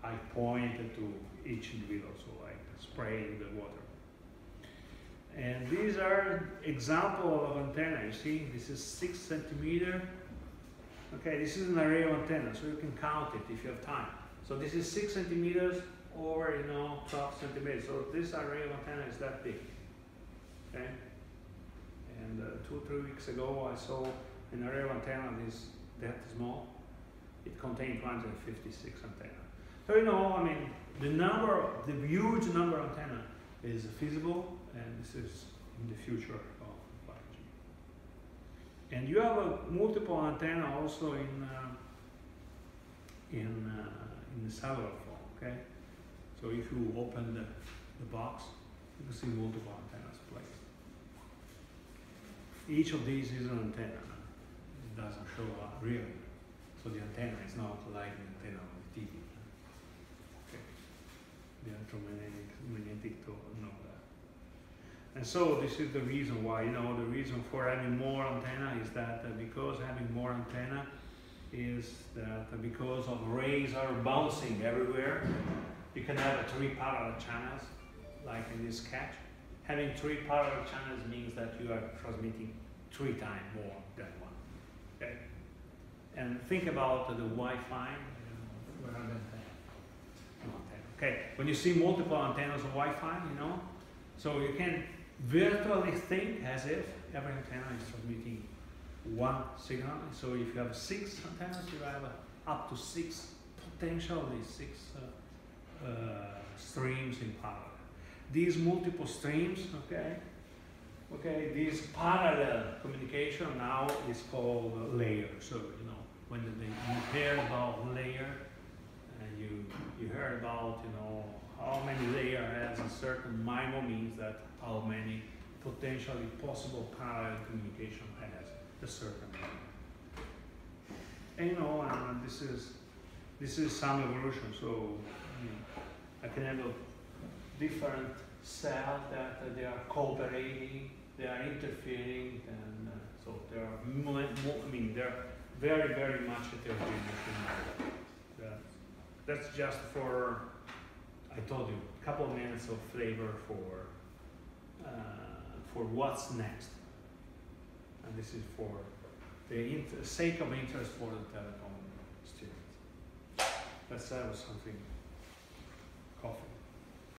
I pointed to each individual, so I spraying the water. And these are examples of antenna. You see, this is 6 centimeter. Okay, this is an array of antennas, so you can count it if you have time. So this is 6 centimeters over, 12 centimeters. So this array of antenna is that big. Okay, and 2 or 3 weeks ago, I saw an array of antenna that small. It contained 256 antennas. So the huge number of antenna is feasible. And this is in the future of 5G. And you have a multiple antenna also in the cellular phone. Okay, so if you open the box, you can see multiple antennas placed. Each of these is an antenna. It doesn't show up really, so the antenna is not like the antenna of the TV. Okay, the electromagnetic to know that. And so this is the reason why, the reason for having more antenna is that because having more antenna is that because of rays are bouncing everywhere, you can have 3 parallel channels, like in this sketch. Having 3 parallel channels means that you are transmitting 3 times more than one. Okay? And think about the Wi-Fi. Okay, when you see multiple antennas of Wi-Fi, so you can virtually think as if every antenna is transmitting one signal. So if you have 6 antennas, you have up to 6, potentially 6 streams in parallel. These multiple streams, okay, this parallel communication now is called layer. So when you hear about layer, and you heard about how many layers has a certain MIMO, means that how many potentially possible parallel communication has a certain MIMO. And this is some evolution. So I can have a different cells that they are cooperating, they are interfering, and so they are they're very, very much heterogeneous. That's just for, I told you, a couple of minutes of flavor for what's next. And this is for the sake of interest for the telecom students. Let's have something, coffee.